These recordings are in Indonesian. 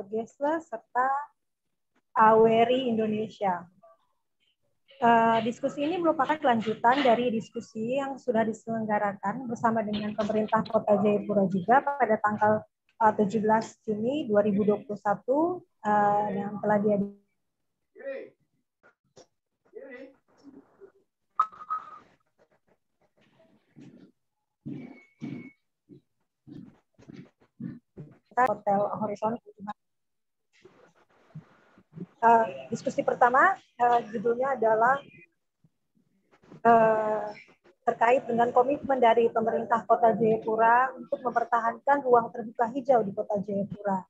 Gesle, serta AWERI Indonesia. Diskusi ini merupakan kelanjutan dari diskusi yang sudah diselenggarakan bersama dengan pemerintah Kota Jayapura juga pada tanggal 17 Juni 2021 yang telah dihadiri. Hotel Horizon. Diskusi pertama judulnya adalah terkait dengan komitmen dari pemerintah Kota Jayapura untuk mempertahankan ruang terbuka hijau di Kota Jayapura.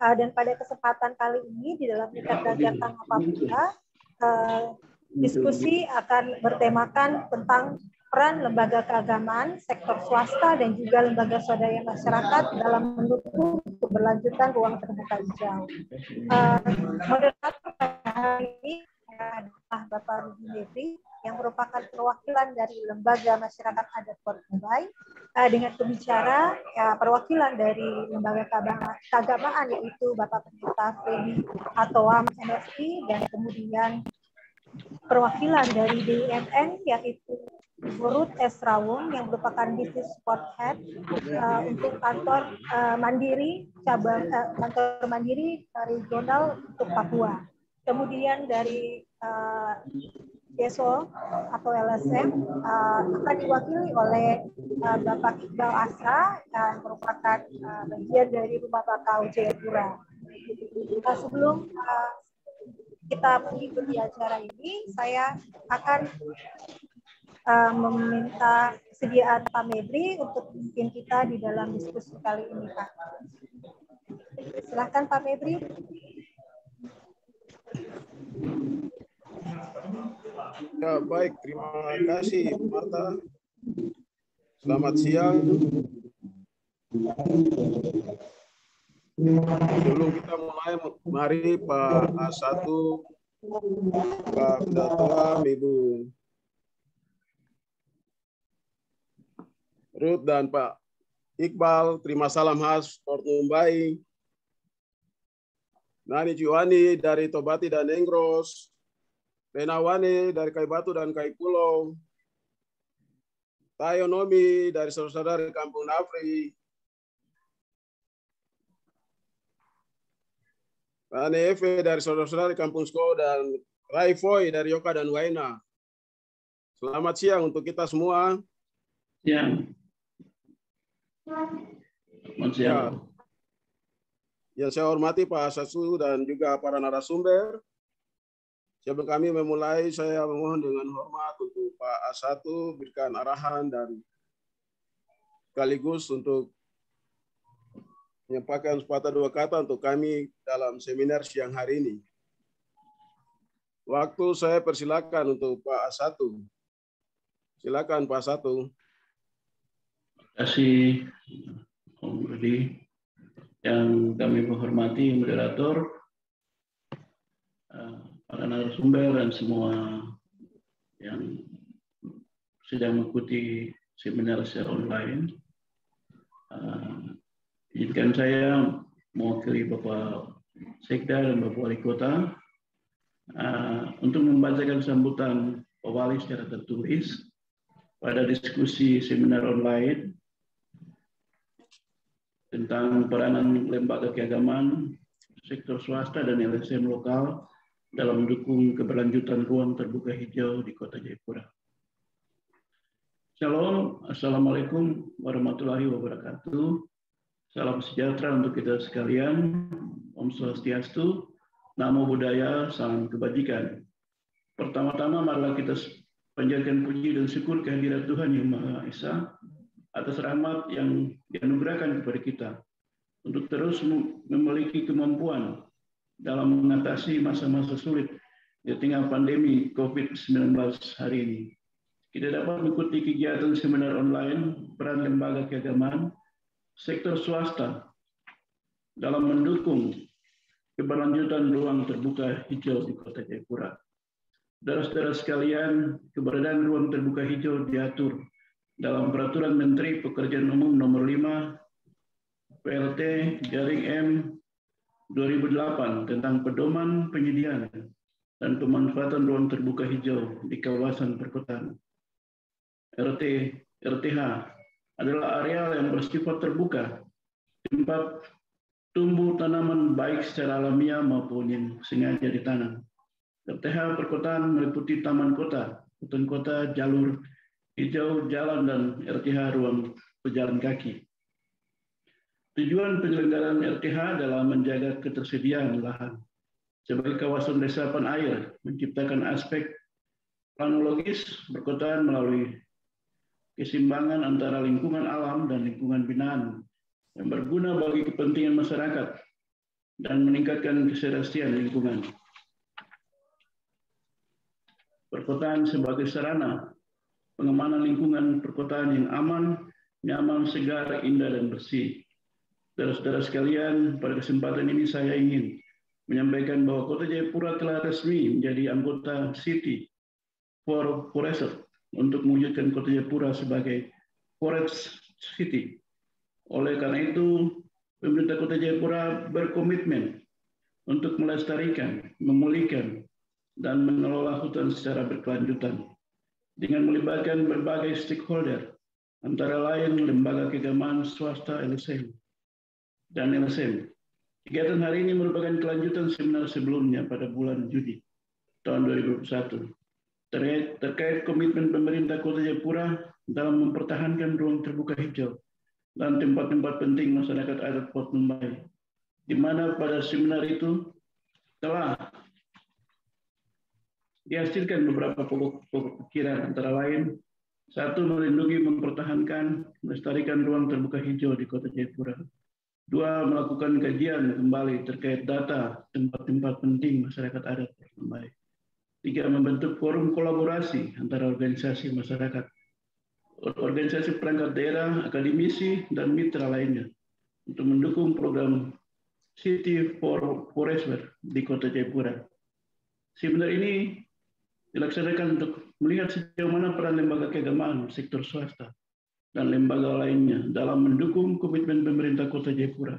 Dan pada kesempatan kali ini di dalam tingkat kegiatan Papua, diskusi akan bertemakan tentang peran lembaga keagamaan, sektor swasta, dan juga lembaga swadaya masyarakat dalam mendukung keberlanjutan ruang terbuka hijau. Moderator hari ini adalah Bapak Rudi Mevri, yang merupakan perwakilan dari Lembaga Masyarakat Adat Port Mumbai, dengan pembicara perwakilan dari Lembaga Keagamaan, yaitu Bapak Pendeta Freddy Atoam MSI, dan kemudian perwakilan dari DIMN, yaitu Burut S. Rawung, yang merupakan Business Support Head untuk kantor Mandiri kantor Mandiri regional untuk Papua. Kemudian dari YESO atau LSM akan diwakili oleh Bapak Iqbal Asra, yang merupakan bagian dari Rumah Bakau Jayapura. Sebelum kita mengikuti acara ini, saya akan meminta kesediaan Pak Mevri untuk memimpin kita di dalam diskusi kali ini, Pak. Silakan Pak Mevri. Ya, baik, terima kasih Marta. Selamat siang. Sebelum kita mulai, mari Pak A1, Pak Pendeta, Ibu Ruth, dan Pak Iqbal, terima salam khas Port Mumbai. Nani Juwani dari Tobati dan Engros, Renawane dari Kai Batu dan Kai Pulau, Tayonomi dari saudara-saudara Kampung Nafri, Ane dari saudara-saudara Kampung Sko, dan Raifoy dari Yoka dan Waina. Selamat siang untuk kita semua. Siang. Ya. Yang saya hormati Pak Sasu dan juga para narasumber. Sebelum kami memulai, saya memohon dengan hormat untuk Pak A1 berikan arahan dan sekaligus untuk menyampaikan sepatah dua kata untuk kami dalam seminar siang hari ini. Waktu saya persilakan untuk Pak A1. Silakan Pak A1. Terima kasih Om Rudi. Yang kami menghormati moderator, para narasumber, dan semua yang sedang mengikuti seminar secara online. Izinkan saya mewakili Bapak Sekda dan Bapak Wali Kota untuk membacakan sambutan Pak Wali secara tertulis pada diskusi seminar online tentang peranan lembaga keagamaan, sektor swasta, dan LSM lokal dalam mendukung keberlanjutan ruang terbuka hijau di Kota Jayapura. Shalom, Assalamualaikum warahmatullahi wabarakatuh. Salam sejahtera untuk kita sekalian. Om Swastiastu, Namo Buddhaya, salam kebajikan. Pertama-tama marilah kita panjatkan puji dan syukur kehadirat Tuhan Yang Maha Esa atas rahmat yang dianugerahkan kepada kita untuk terus memiliki kemampuan dalam mengatasi masa-masa sulit di tengah pandemi COVID-19 hari ini. Kita dapat mengikuti kegiatan seminar online peran lembaga keagamaan, sektor swasta dalam mendukung keberlanjutan ruang terbuka hijau di Kota Jayapura. Saudara-saudara sekalian, keberadaan ruang terbuka hijau diatur dalam Peraturan Menteri Pekerjaan Umum Nomor 5 PLT-M 2008 tentang pedoman penyediaan dan pemanfaatan ruang terbuka hijau di kawasan perkotaan. RTH adalah areal yang bersifat terbuka, tempat tumbuh tanaman baik secara alamiah maupun yang sengaja ditanam. RTH perkotaan meliputi taman kota, hutan kota, jalur hijau, jalan, dan RTH ruang pejalan kaki. Tujuan penyelenggaraan RTH adalah menjaga ketersediaan lahan sebagai kawasan resapan air, menciptakan aspek planologis perkotaan melalui keseimbangan antara lingkungan alam dan lingkungan binaan yang berguna bagi kepentingan masyarakat dan meningkatkan keserasian lingkungan. Perkotaan sebagai sarana pengamanan lingkungan perkotaan yang aman, nyaman, segar, indah, dan bersih. Saudara-saudara sekalian, pada kesempatan ini saya ingin menyampaikan bahwa Kota Jayapura telah resmi menjadi anggota City for Forest untuk mewujudkan Kota Jayapura sebagai Forest City. Oleh karena itu, pemerintah Kota Jayapura berkomitmen untuk melestarikan, memulihkan, dan mengelola hutan secara berkelanjutan dengan melibatkan berbagai stakeholder, antara lain lembaga keagamaan swasta LSM dan LSM. Kegiatan hari ini merupakan kelanjutan seminar sebelumnya pada bulan Juni tahun 2021 terkait komitmen pemerintah Kota Jayapura dalam mempertahankan ruang terbuka hijau dan tempat-tempat penting masyarakat adat Port Mumbai, di mana pada seminar itu telah dihasilkan beberapa pokok pikiran, antara lain: 1. Melindungi, mempertahankan, melestarikan ruang terbuka hijau di Kota Jayapura. 2. Melakukan kajian kembali terkait data tempat-tempat penting masyarakat adat Mumbai. 3. Membentuk forum kolaborasi antara organisasi masyarakat, organisasi perangkat daerah, akademisi, dan mitra lainnya untuk mendukung program City for Forest di Kota Jayapura. Seminar ini dilaksanakan untuk melihat sejauh mana peran lembaga keagamaan, sektor swasta, dan lembaga lainnya dalam mendukung komitmen pemerintah Kota Jayapura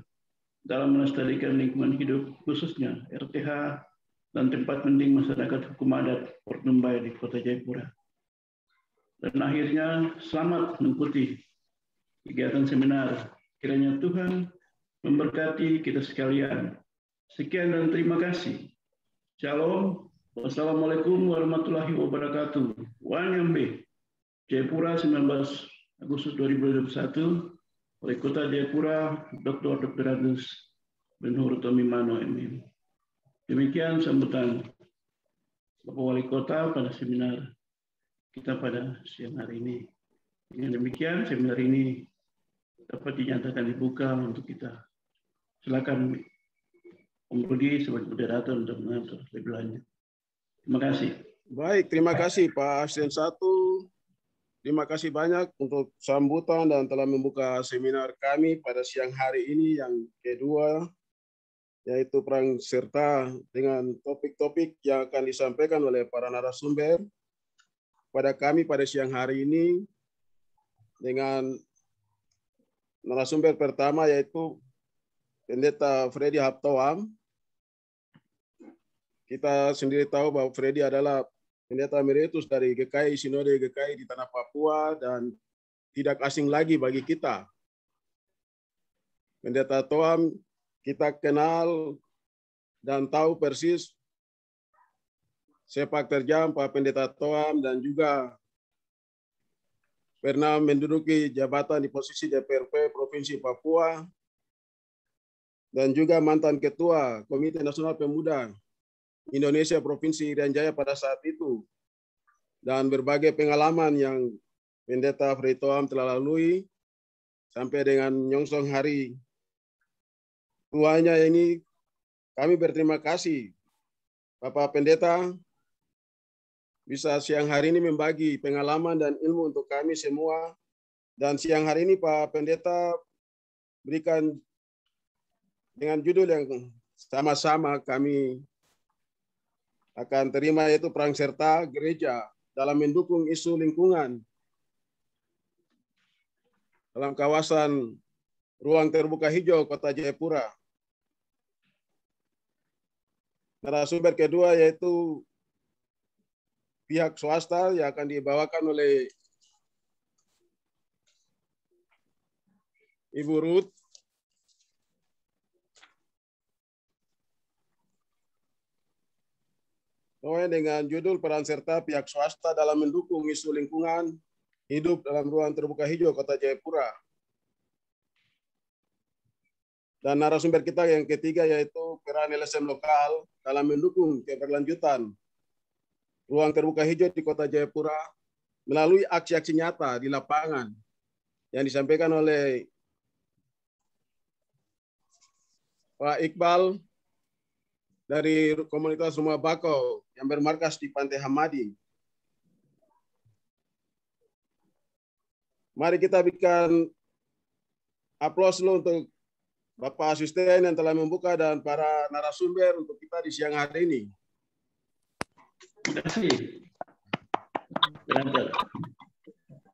dalam melestarikan lingkungan hidup, khususnya RTH dan tempat penting masyarakat hukum adat Port Mumbai di Kota Jayapura. Dan akhirnya, selamat mengikuti kegiatan seminar. Kiranya Tuhan memberkati kita sekalian. Sekian dan terima kasih. Shalom. Wassalamualaikum warahmatullahi wabarakatuh. Wanyambe. Jayapura, 19 Agustus 2021, Wali Kota Jayapura, Dr. Agus Benhur Tomimano, MM. Demikian sambutan Bapak Wali Kota pada seminar kita pada siang hari ini. Dengan demikian, seminar ini dapat dinyatakan dibuka untuk kita. Silakan Om Rudi sebagai moderator untuk mengatur lebih lanjut. Terima kasih. Baik, terima kasih Pak Asisten 1. Terima kasih banyak untuk sambutan dan telah membuka seminar kami pada siang hari ini yang kedua, yaitu perang serta dengan topik-topik yang akan disampaikan oleh para narasumber pada kami pada siang hari ini, dengan narasumber pertama yaitu Pendeta Freddy Haptoam. Kita sendiri tahu bahwa Freddy adalah Pendeta Emeritus dari GKI, Sinode GKI di Tanah Papua, dan tidak asing lagi bagi kita. Pendeta Toam kita kenal dan tahu persis sepak terjang Pak Pendeta Toam, dan juga pernah menduduki jabatan di posisi DPRP Provinsi Papua, dan juga mantan Ketua Komite Nasional Pemuda Indonesia Provinsi Irian Jaya pada saat itu, dan berbagai pengalaman yang Pendeta Freddy Toam telah lalui sampai dengan nyongsong hari tuanya ini. Kami berterima kasih Bapak Pendeta bisa siang hari ini membagi pengalaman dan ilmu untuk kami semua. Dan siang hari ini Pak Pendeta berikan dengan judul yang sama-sama kami akan terima, yaitu perang serta gereja dalam mendukung isu lingkungan dalam kawasan ruang terbuka hijau Kota Jayapura. narasumber kedua yaitu pihak swasta yang akan dibawakan oleh Ibu Ruth. Dengan judul peran serta pihak swasta dalam mendukung isu lingkungan hidup dalam ruang terbuka hijau Kota Jayapura. Dan narasumber kita yang ketiga yaitu peran LSM lokal dalam mendukung keberlanjutan ruang terbuka hijau di Kota Jayapura melalui aksi-aksi nyata di lapangan yang disampaikan oleh Pak Iqbal dari komunitas Rumah Bakau yang bermarkas di Pantai Hamadi. Mari kita berikan aplaus dulu untuk Bapak Asisten yang telah membuka dan para narasumber untuk kita di siang hari ini. Terima kasih.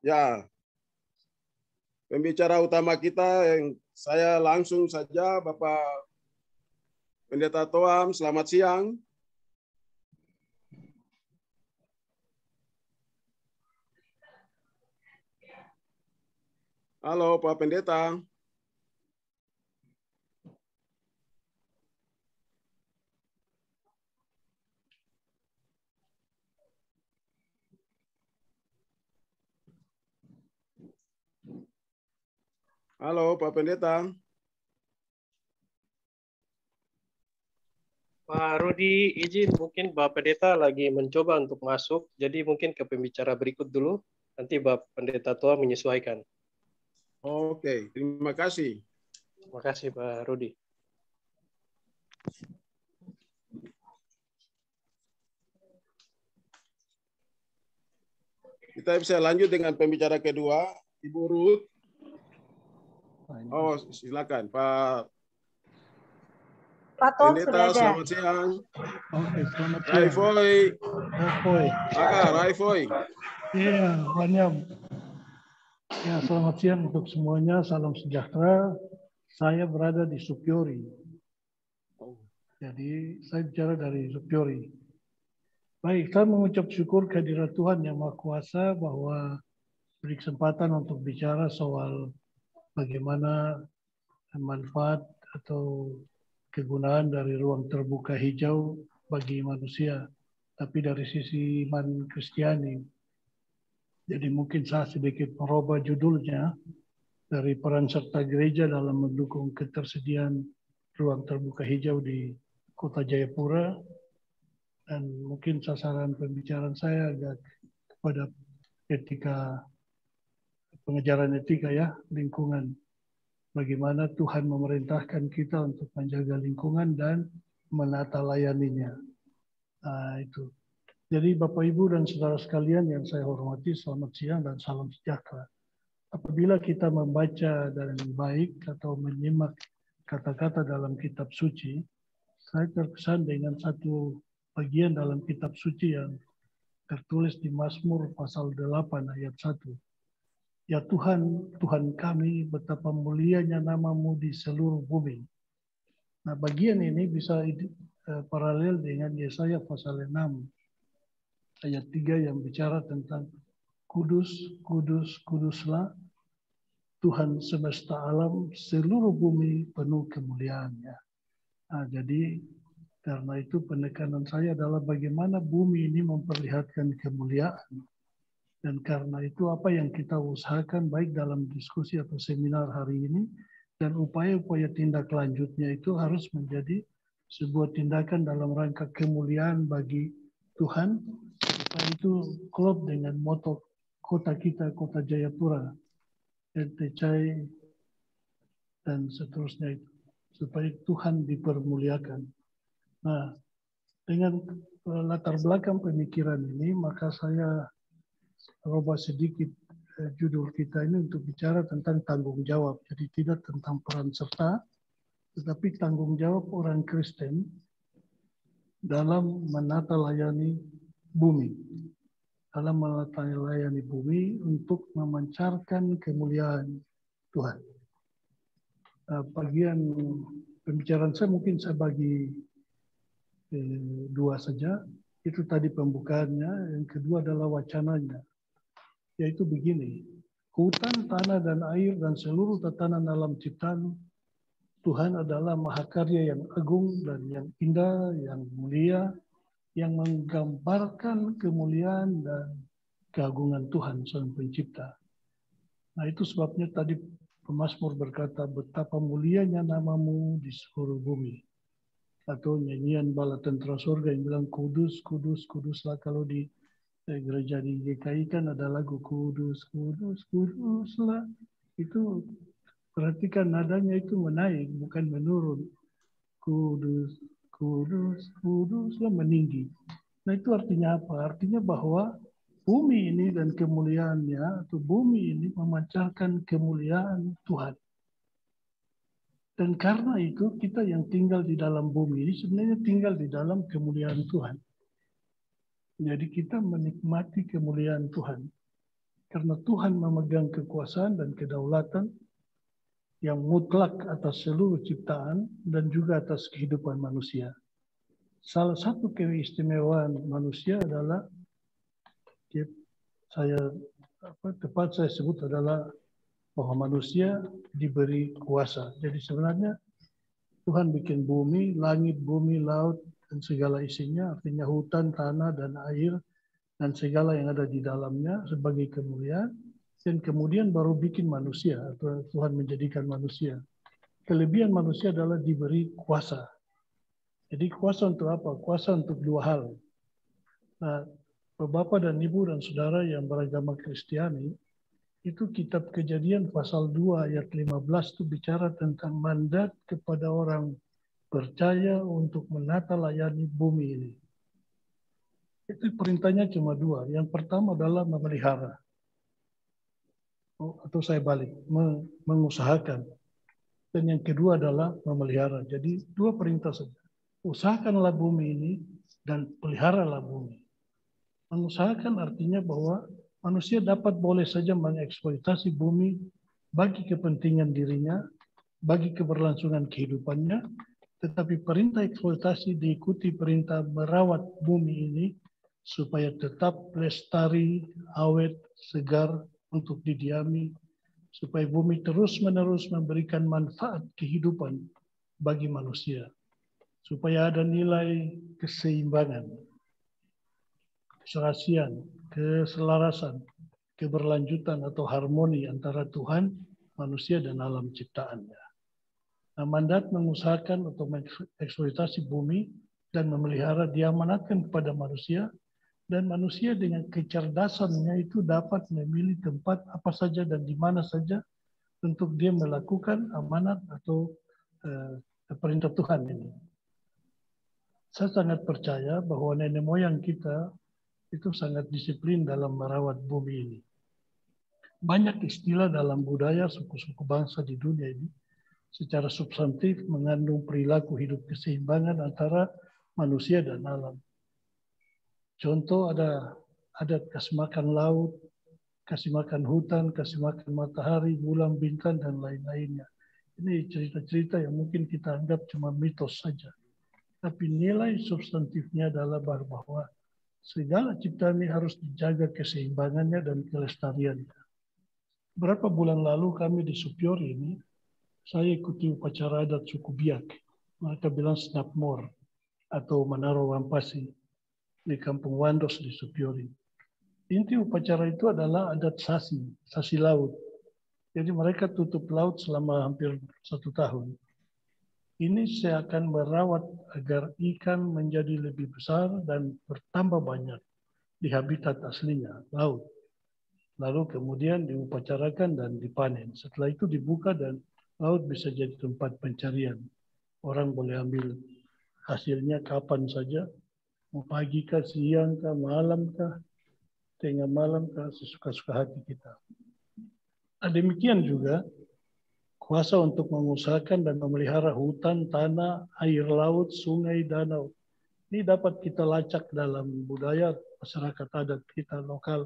Ya, pembicara utama kita yang saya langsung saja Bapak Pendeta Toam, selamat siang. Halo Pak Pendeta. Halo Pak Pendeta. Pak Rudi, izin mungkin Bapak Pendeta lagi mencoba untuk masuk, jadi mungkin ke pembicara berikut dulu, nanti Bapak Pendeta tua menyesuaikan. Oke, terima kasih. Terima kasih Pak Rudi. Kita bisa lanjut dengan pembicara kedua, Ibu Ruth. Oh, silakan Pak Tom Pendeta, sudah ada. selamat siang. Oke, selamat siang. Raifoy. Raifoy. Raifoy. Iya, banyak. Ya, selamat siang untuk semuanya. Salam sejahtera. Saya berada di Supiori. Jadi, saya bicara dari Supiori. Baik, saya mengucap syukur kehadirat Tuhan Yang Maha Kuasa bahwa beri kesempatan untuk bicara soal bagaimana manfaat atau kegunaan dari ruang terbuka hijau bagi manusia, tapi dari sisi iman Kristiani. Jadi mungkin saya sedikit merubah judulnya dari peran serta gereja dalam mendukung ketersediaan ruang terbuka hijau di Kota Jayapura, dan mungkin sasaran pembicaraan saya agak kepada etika, pengejaran etika ya, lingkungan. Bagaimana Tuhan memerintahkan kita untuk menjaga lingkungan dan menata layaninya. Nah, itu. Jadi Bapak Ibu dan saudara sekalian yang saya hormati, selamat siang dan salam sejahtera. Apabila kita membaca dengan baik atau menyimak kata-kata dalam kitab suci, saya terkesan dengan satu bagian dalam kitab suci yang tertulis di Mazmur pasal 8 ayat 1. Ya Tuhan, Tuhan kami, betapa mulianya nama-Mu di seluruh bumi. Nah, bagian ini bisa paralel dengan Yesaya pasal 6 ayat 3 yang bicara tentang kudus, kudus, kuduslah Tuhan semesta alam, seluruh bumi penuh kemuliaannya. Nah, jadi karena itu penekanan saya adalah bagaimana bumi ini memperlihatkan kemuliaan. Dan karena itu apa yang kita usahakan baik dalam diskusi atau seminar hari ini dan upaya-upaya tindak lanjutnya itu harus menjadi sebuah tindakan dalam rangka kemuliaan bagi Tuhan. Supaya itu klop dengan moto kota kita, Kota Jayapura, NTCai, dan seterusnya itu. Supaya Tuhan dipermuliakan. Nah, dengan latar belakang pemikiran ini, maka saya rubah sedikit judul kita ini untuk bicara tentang tanggung jawab. Jadi tidak tentang peran serta, tetapi tanggung jawab orang Kristen dalam menata layani bumi. Dalam menata layani bumi untuk memancarkan kemuliaan Tuhan. Bagian pembicaraan saya mungkin saya bagi dua saja. Itu tadi pembukaannya. Yang kedua adalah wacananya. Yaitu begini. Hutan, tanah, dan air, dan seluruh tatanan alam ciptaan Tuhan adalah mahakarya yang agung dan yang indah, yang mulia, yang menggambarkan kemuliaan dan keagungan Tuhan Sang Pencipta. Nah, itu sebabnya tadi pemazmur berkata, betapa mulianya namamu di seluruh bumi. Atau nyanyian bala tentara surga yang bilang, kudus, kudus, kuduslah. Kalau di gereja di GKI kan ada lagu kudus, kudus, kuduslah. Itu perhatikan nadanya itu menaik, bukan menurun. Kudus, kudus, kuduslah, meninggi. Nah, itu artinya apa? Artinya bahwa bumi ini dan kemuliaannya, atau bumi ini memancarkan kemuliaan Tuhan. Dan karena itu kita yang tinggal di dalam bumi ini sebenarnya tinggal di dalam kemuliaan Tuhan. Jadi kita menikmati kemuliaan Tuhan. Karena Tuhan memegang kekuasaan dan kedaulatan yang mutlak atas seluruh ciptaan dan juga atas kehidupan manusia. Salah satu keistimewaan manusia adalah tepat saya sebut adalah bahwa manusia diberi kuasa. Jadi sebenarnya Tuhan bikin bumi, langit, bumi, laut, dan segala isinya, artinya hutan, tanah, dan air, dan segala yang ada di dalamnya sebagai kemuliaan, dan kemudian baru bikin manusia, atau Tuhan menjadikan manusia. Kelebihan manusia adalah diberi kuasa. Jadi kuasa untuk apa? Kuasa untuk dua hal. Nah, Bapak dan Ibu dan Saudara yang beragama Kristiani, itu kitab Kejadian pasal 2 ayat 15 itu bicara tentang mandat kepada orang percaya untuk menata layani bumi ini. Itu perintahnya cuma dua. Yang pertama adalah memelihara. Atau saya balik, mengusahakan. Dan yang kedua adalah memelihara. Jadi dua perintah saja. Usahakanlah bumi ini dan peliharalah bumi. Mengusahakan artinya bahwa manusia dapat boleh saja mengeksploitasi bumi bagi kepentingan dirinya, bagi keberlangsungan kehidupannya, tetapi perintah eksploitasi diikuti perintah merawat bumi ini supaya tetap lestari, awet, segar untuk didiami, supaya bumi terus-menerus memberikan manfaat kehidupan bagi manusia, supaya ada nilai keseimbangan, keserasian, keselarasan, keberlanjutan atau harmoni antara Tuhan, manusia, dan alam ciptaannya. Nah, mandat mengusahakan atau mengeksploitasi bumi dan memelihara diamanatkan kepada manusia, dan manusia dengan kecerdasannya itu dapat memilih tempat apa saja dan di mana saja untuk dia melakukan amanat atau perintah Tuhan ini. Saya sangat percaya bahwa nenek moyang kita itu sangat disiplin dalam merawat bumi ini. Banyak istilah dalam budaya suku-suku bangsa di dunia ini secara substantif mengandung perilaku hidup keseimbangan antara manusia dan alam. Contoh ada adat kasih makan laut, kasih makan hutan, kasih makan matahari, bulan, bintang, dan lain-lainnya. Ini cerita-cerita yang mungkin kita anggap cuma mitos saja. Tapi nilai substantifnya adalah bahwa segala ciptaan ini harus dijaga keseimbangannya dan kelestariannya. Beberapa bulan lalu kami di Supiori ini, saya ikuti upacara adat suku Biak. Mereka bilang Snapmore atau Manaro Wampasi di Kampung Wandos di Supiori. Inti upacara itu adalah adat sasi laut. Jadi mereka tutup laut selama hampir 1 tahun. Ini saya akan merawat agar ikan menjadi lebih besar dan bertambah banyak di habitat aslinya, laut. Lalu kemudian diupacarakan dan dipanen. Setelah itu dibuka dan laut bisa jadi tempat pencarian. Orang boleh ambil hasilnya kapan saja, mau pagi kah, siang kah, malam kah, tengah malam kah, sesuka-suka hati kita. Nah, demikian juga kuasa untuk mengusahakan dan memelihara hutan, tanah, air laut, sungai, danau. Ini dapat kita lacak dalam budaya masyarakat adat kita lokal.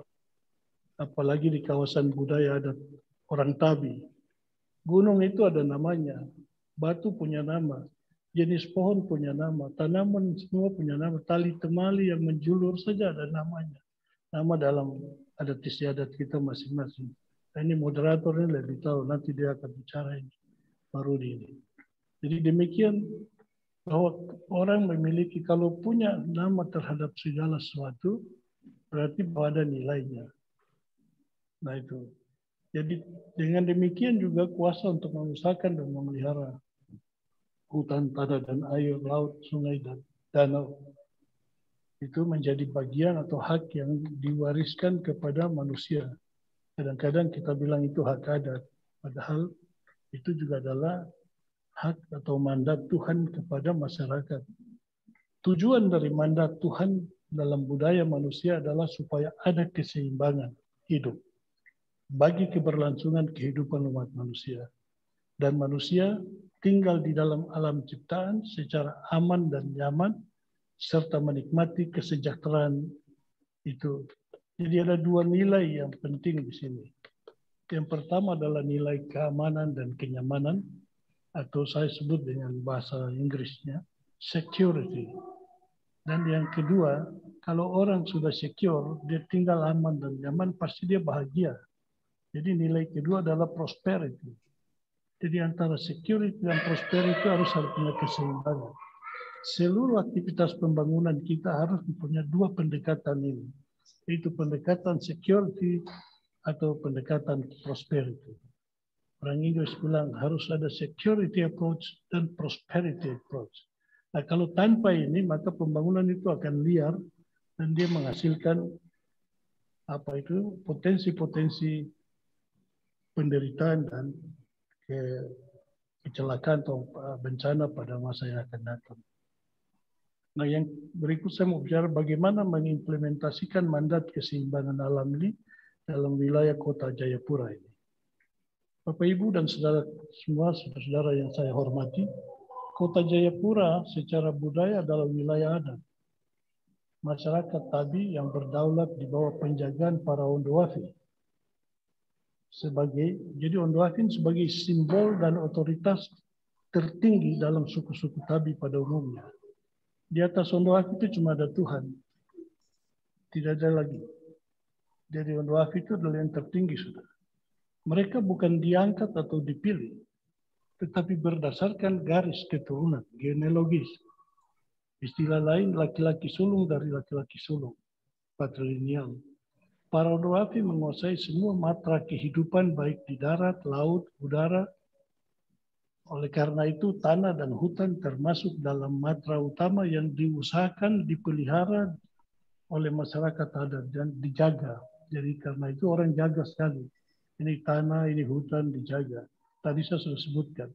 Apalagi di kawasan budaya adat orang Tabi. Gunung itu ada namanya, batu punya nama. jenis pohon punya nama, tanaman semua punya nama, tali temali yang menjulur saja ada namanya. Nama dalam adat istiadat kita masing-masing. Nah, ini moderatornya lebih tahu, nanti dia akan bicara ini, baru ini. Jadi demikian bahwa orang memiliki, kalau punya nama terhadap segala sesuatu, berarti bahwa ada nilainya. Nah itu. Jadi dengan demikian juga kuasa untuk mengusahakan dan memelihara hutan, tanah, dan air, laut, sungai, dan danau. Itu menjadi bagian atau hak yang diwariskan kepada manusia. Kadang-kadang kita bilang itu hak adat. Padahal itu juga adalah hak atau mandat Tuhan kepada masyarakat. Tujuan dari mandat Tuhan dalam budaya manusia adalah supaya ada keseimbangan hidup bagi keberlangsungan kehidupan umat manusia. Dan manusia tinggal di dalam alam ciptaan secara aman dan nyaman, serta menikmati kesejahteraan itu. Jadi ada dua nilai yang penting di sini. Yang pertama adalah nilai keamanan dan kenyamanan, atau saya sebut dengan bahasa Inggrisnya, security. Dan yang kedua, kalau orang sudah secure, dia tinggal aman dan nyaman, pasti dia bahagia. Jadi nilai kedua adalah prosperity. Jadi antara security dan prosperity harus punya keseimbangan. Seluruh aktivitas pembangunan kita harus mempunyai dua pendekatan ini. Yaitu pendekatan security atau pendekatan prosperity. Orang Inggris bilang harus ada security approach dan prosperity approach. Nah, kalau tanpa ini, maka pembangunan itu akan liar dan dia menghasilkan potensi-potensi penderitaan dan kecelakaan atau bencana pada masa yang akan datang. Nah, yang berikut saya mau bicara bagaimana mengimplementasikan mandat keseimbangan alam ini dalam wilayah Kota Jayapura ini. Bapak, Ibu, dan saudara semua, saudara-saudara yang saya hormati, Kota Jayapura secara budaya adalah wilayah adat. Masyarakat Tabi yang berdaulat di bawah penjagaan para Ondoafi. Jadi Ondoafi sebagai simbol dan otoritas tertinggi dalam suku-suku Tabi pada umumnya. Di atas Ondoafi itu cuma ada Tuhan. Tidak ada lagi. Jadi Ondoafi itu adalah yang tertinggi sudah. Mereka bukan diangkat atau dipilih, tetapi berdasarkan garis keturunan, genealogis. Istilah lain, laki-laki sulung dari laki-laki sulung, patrilineal. Para Ondoafi menguasai semua matra kehidupan baik di darat, laut, udara. Oleh karena itu, tanah dan hutan termasuk dalam matra utama yang diusahakan, dipelihara oleh masyarakat adat dan dijaga. Jadi karena itu orang jaga sekali. Ini tanah, ini hutan dijaga. Tadi saya sudah sebutkan.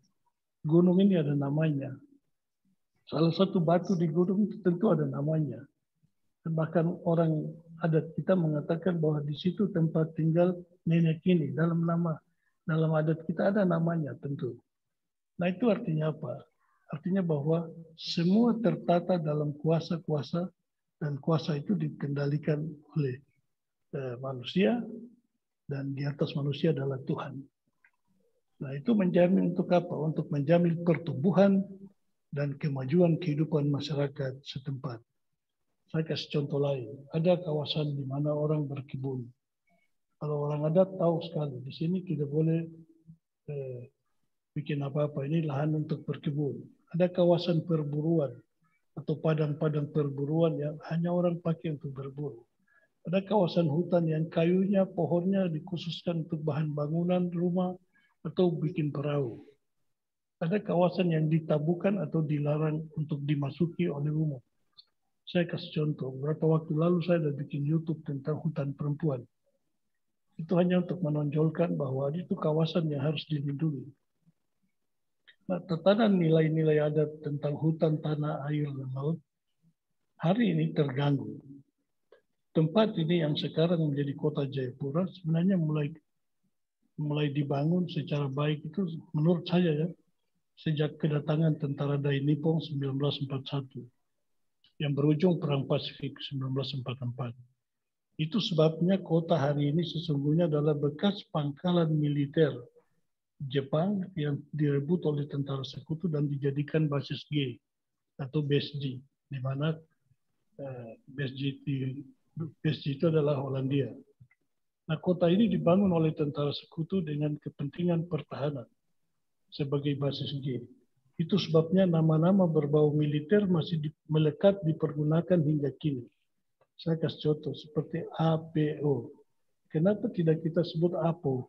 Gunung ini ada namanya. Salah satu batu di gunung itu tentu ada namanya. Bahkan orang adat kita mengatakan bahwa di situ tempat tinggal nenek ini. Dalam adat kita ada namanya tentu. Nah, itu artinya apa? Artinya bahwa semua tertata dalam kuasa-kuasa, dan kuasa itu dikendalikan oleh manusia, dan di atas manusia adalah Tuhan. Nah, itu menjamin untuk apa? Untuk menjamin pertumbuhan dan kemajuan kehidupan masyarakat setempat. Saya kasih contoh lain. Ada kawasan di mana orang berkebun. Kalau orang adat tahu sekali, di sini tidak boleh bikin apa-apa. Ini lahan untuk berkebun. Ada kawasan perburuan atau padang-padang perburuan yang hanya orang pakai untuk berburu. Ada kawasan hutan yang kayunya, pohonnya dikhususkan untuk bahan bangunan rumah atau bikin perahu. Ada kawasan yang ditabukan atau dilarang untuk dimasuki oleh umum. Saya kasih contoh, beberapa waktu lalu saya sudah bikin YouTube tentang hutan perempuan. Itu hanya untuk menonjolkan bahwa itu kawasan yang harus dilindungi. Nah, tatanan nilai-nilai adat tentang hutan, tanah, air, dan laut hari ini terganggu. Tempat ini yang sekarang menjadi Kota Jayapura sebenarnya mulai dibangun secara baik itu menurut saya ya, sejak kedatangan tentara Dai Nippon 1941 yang berujung Perang Pasifik 1944. Itu sebabnya kota hari ini sesungguhnya adalah bekas pangkalan militer Jepang yang direbut oleh tentara sekutu dan dijadikan basis G atau base G, di mana base G itu adalah Hollandia. Nah, kota ini dibangun oleh tentara sekutu dengan kepentingan pertahanan sebagai basis G. Itu sebabnya nama-nama berbau militer masih melekat dipergunakan hingga kini. Saya kasih contoh seperti APO. Kenapa tidak kita sebut APO,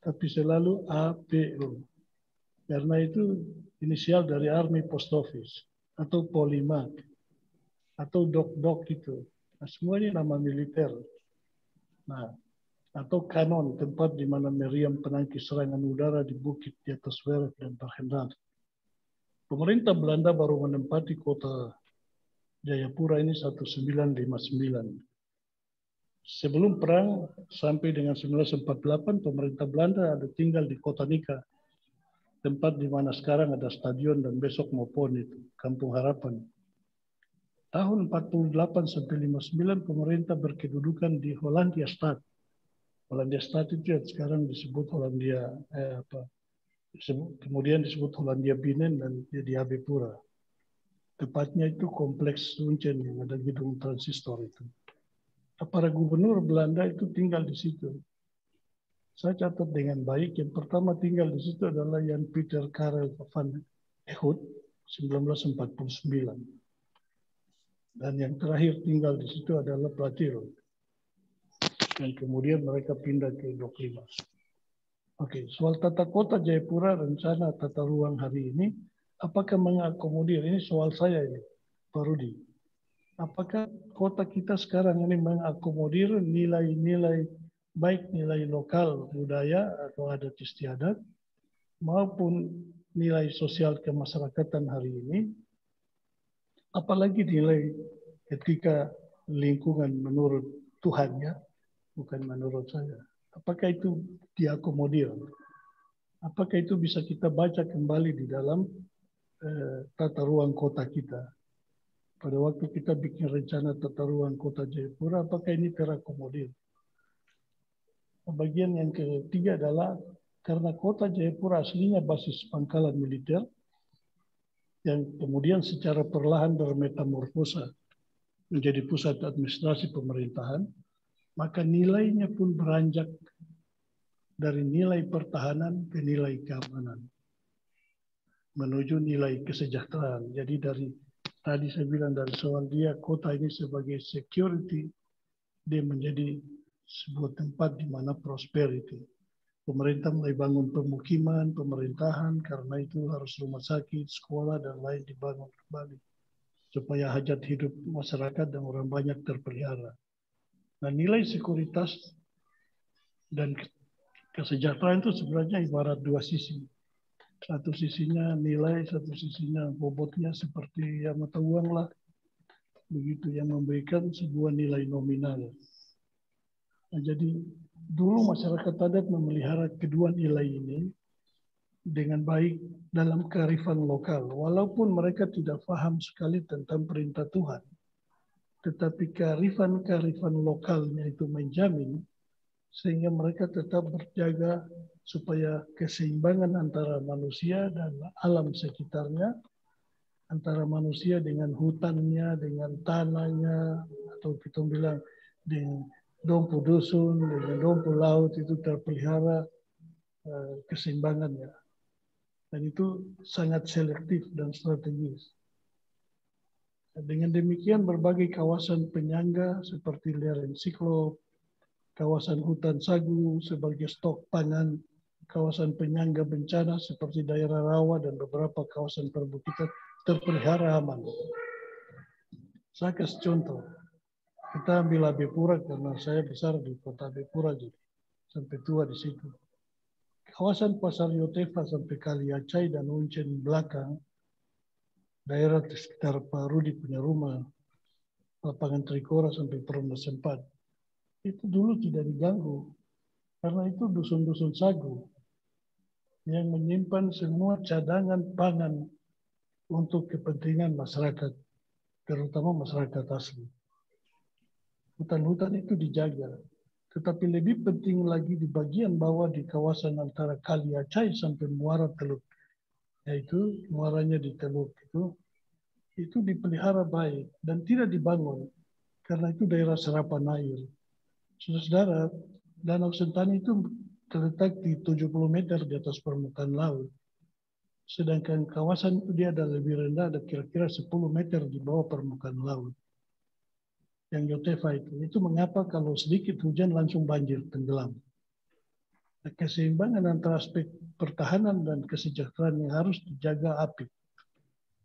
tapi selalu APO? Karena itu inisial dari Army Post Office atau Polimak atau Dok-Dok itu. Nah, semuanya nama militer. Nah, atau Kanon, tempat di mana meriam penangkis serangan udara di bukit di atas Werek dan Bergendar. Pemerintah Belanda baru menempati kota Jayapura ini 1959. Sebelum perang sampai dengan 1948, pemerintah Belanda ada tinggal di Kota Nika, tempat di mana sekarang ada stadion dan besok mau PON itu, Kampung Harapan. Tahun 48 sampai 59 pemerintah berkedudukan di Hollandia Stad. Hollandia Stad itu yang sekarang disebut Hollandia kemudian disebut Hollandia Binnen dan jadi Jayapura. Tepatnya itu kompleks Sunchen yang ada gedung transistor itu. Para gubernur Belanda itu tinggal di situ. Saya catat dengan baik. Yang pertama tinggal di situ adalah Jan Pieter Karel van Ehud 1949. Dan yang terakhir tinggal di situ adalah Platero. Dan kemudian mereka pindah ke Blok 5. Oke, soal tata kota Jayapura, rencana tata ruang hari ini, apakah mengakomodir? Ini soal saya ini, Pak Rudi. Apakah kota kita sekarang ini mengakomodir nilai-nilai, baik nilai lokal, budaya atau adat istiadat, maupun nilai sosial kemasyarakatan hari ini, apalagi nilai etika lingkungan menurut Tuhan ya, bukan menurut saya. Apakah itu diakomodir? Apakah itu bisa kita baca kembali di dalam tata ruang kota kita? Pada waktu kita bikin rencana tata ruang kota Jayapura, apakah ini terakomodir? Bagian yang ketiga adalah karena kota Jayapura aslinya basis pangkalan militer, yang kemudian secara perlahan bermetamorfosa menjadi pusat administrasi pemerintahan, maka nilainya pun beranjak dari nilai pertahanan ke nilai keamanan, menuju nilai kesejahteraan. Jadi dari tadi saya bilang dari soal dia kota ini sebagai security, dia menjadi sebuah tempat di mana prosperity. Pemerintah mulai bangun pemukiman, pemerintahan, karena itu harus rumah sakit, sekolah, dan lain dibangun kembali. Supaya hajat hidup masyarakat dan orang banyak terpelihara. Nah, nilai sekuritas dan kesejahteraan itu sebenarnya ibarat dua sisi. Satu sisinya nilai, satu sisinya bobotnya seperti ya mata uang lah. Begitu yang memberikan sebuah nilai nominal. Nah, jadi dulu masyarakat adat memelihara kedua nilai ini dengan baik dalam kearifan lokal. Walaupun mereka tidak paham sekali tentang perintah Tuhan. Tetapi kearifan lokalnya itu menjamin sehingga mereka tetap berjaga supaya keseimbangan antara manusia dan alam sekitarnya, antara manusia dengan hutannya, dengan tanahnya, atau kita bilang dengan dompu dusun, dengan dompu laut itu terpelihara keseimbangannya. Dan itu sangat selektif dan strategis. Dengan demikian berbagai kawasan penyangga seperti lereng Siklop, kawasan hutan sagu sebagai stok pangan, kawasan penyangga bencana seperti daerah rawa dan beberapa kawasan perbukitan terpelihara aman. Saya kasih contoh. Kita ambil Jayapura karena saya besar di kota Jayapura jadi sampai tua di situ. Kawasan Pasar Yotefa sampai Kali Acai dan Uncen belakang, daerah di sekitar Pak Rudi punya rumah, lapangan Trikora sampai Perumnas 4. Itu dulu tidak diganggu, karena itu dusun-dusun sagu yang menyimpan semua cadangan pangan untuk kepentingan masyarakat, terutama masyarakat asli. Hutan-hutan itu dijaga, Tetapi lebih penting lagi di bagian bawah di kawasan antara Kali Acai sampai Muara Teluk, yaitu muaranya di Teluk itu dipelihara baik dan tidak dibangun karena itu daerah serapan air. Saudara-saudara, Danau Sentani itu terletak di 70 meter di atas permukaan laut. Sedangkan kawasan itu dia ada lebih rendah, ada kira-kira 10 meter di bawah permukaan laut. Yang Yotefa itu mengapa kalau sedikit hujan langsung banjir, tenggelam. Nah, keseimbangan antara aspek pertahanan dan kesejahteraan yang harus dijaga apik.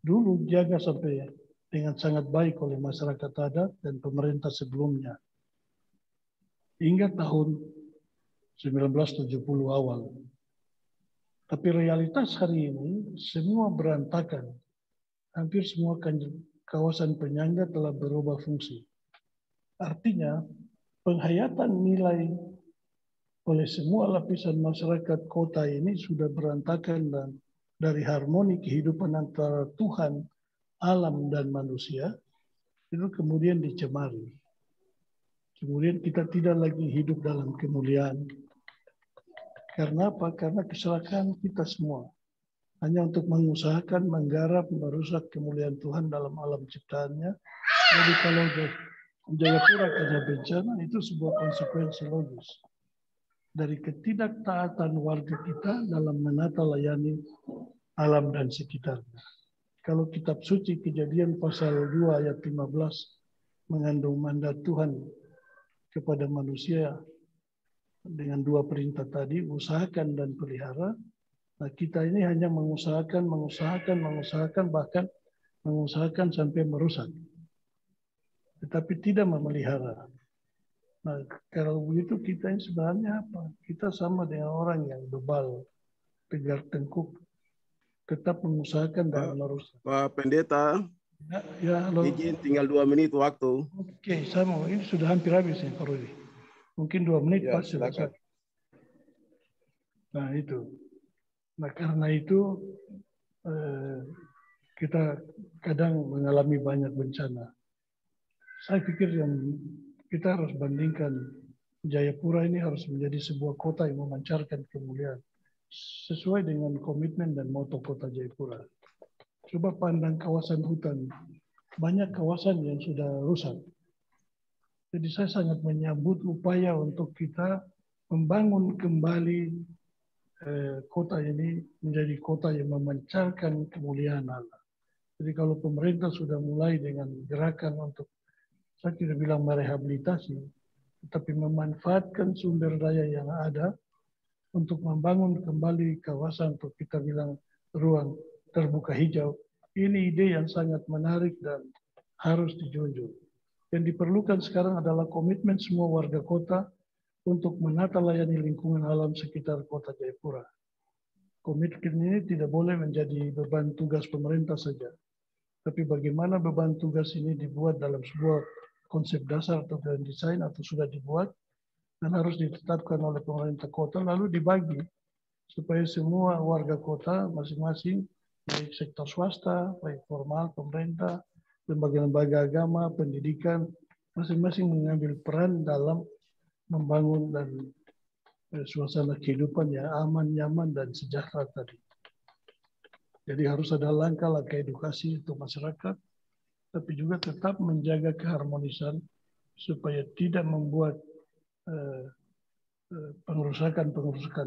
Dulu jaga sampai dengan sangat baik oleh masyarakat adat dan pemerintah sebelumnya. Hingga tahun 1970 awal. Tapi realitas hari ini semua berantakan. Hampir semua kawasan penyangga telah berubah fungsi. Artinya penghayatan nilai oleh semua lapisan masyarakat kota ini sudah berantakan dan dari harmoni kehidupan antara Tuhan, alam, dan manusia, itu kemudian dicemari. Kemudian kita tidak lagi hidup dalam kemuliaan. Karena apa? Karena kesalahan kita semua. Hanya untuk mengusahakan, menggarap, merusak kemuliaan Tuhan dalam alam ciptaannya. Jadi kalau Jayapura kena bencana, itu sebuah konsekuensi logis. Dari ketidaktaatan warga kita dalam menata layani alam dan sekitarnya. Kalau kitab suci Kejadian pasal 2 ayat 15 mengandung mandat Tuhan kepada manusia dengan dua perintah tadi, usahakan dan pelihara. Nah, kita ini hanya mengusahakan, bahkan mengusahakan sampai merusak. Tetapi tidak memelihara. Nah, kalau begitu kita ini sebenarnya apa? Kita sama dengan orang yang bebal, tegar tengkuk, tetap mengusahakan dan merusak. Pak Pendeta, ya halo. izin tinggal 2 menit waktu. Oke, sama. Ini sudah hampir habis ya, Pak Rudi. Mungkin 2 menit Ya, pas silakan. Nah, itu. Nah, karena itu kita kadang mengalami banyak bencana. Saya pikir yang kita harus bandingkan Jayapura ini harus menjadi sebuah kota yang memancarkan kemuliaan sesuai dengan komitmen dan moto kota Jayapura. Coba pandang kawasan hutan, banyak kawasan yang sudah rusak. Jadi saya sangat menyambut upaya untuk kita membangun kembali kota ini menjadi kota yang memancarkan kemuliaan Allah. Jadi kalau pemerintah sudah mulai dengan gerakan untuk, saya tidak bilang merehabilitasi, tetapi memanfaatkan sumber daya yang ada untuk membangun kembali kawasan untuk kita bilang ruang terbuka hijau. Ini ide yang sangat menarik dan harus dijunjung. Yang diperlukan sekarang adalah komitmen semua warga kota untuk menata layani lingkungan alam sekitar kota Jayapura. Komitmen ini tidak boleh menjadi beban tugas pemerintah saja. Tapi bagaimana beban tugas ini dibuat dalam sebuah konsep dasar atau desain atau sudah dibuat dan harus ditetapkan oleh pemerintah kota lalu dibagi supaya semua warga kota masing-masing baik sektor swasta, baik formal, pemerintah, lembaga-lembaga agama, pendidikan, masing-masing mengambil peran dalam membangun dan suasana kehidupan yang aman, nyaman, dan sejahtera tadi. Jadi harus ada langkah-langkah edukasi untuk masyarakat, tapi juga tetap menjaga keharmonisan supaya tidak membuat pengerusakan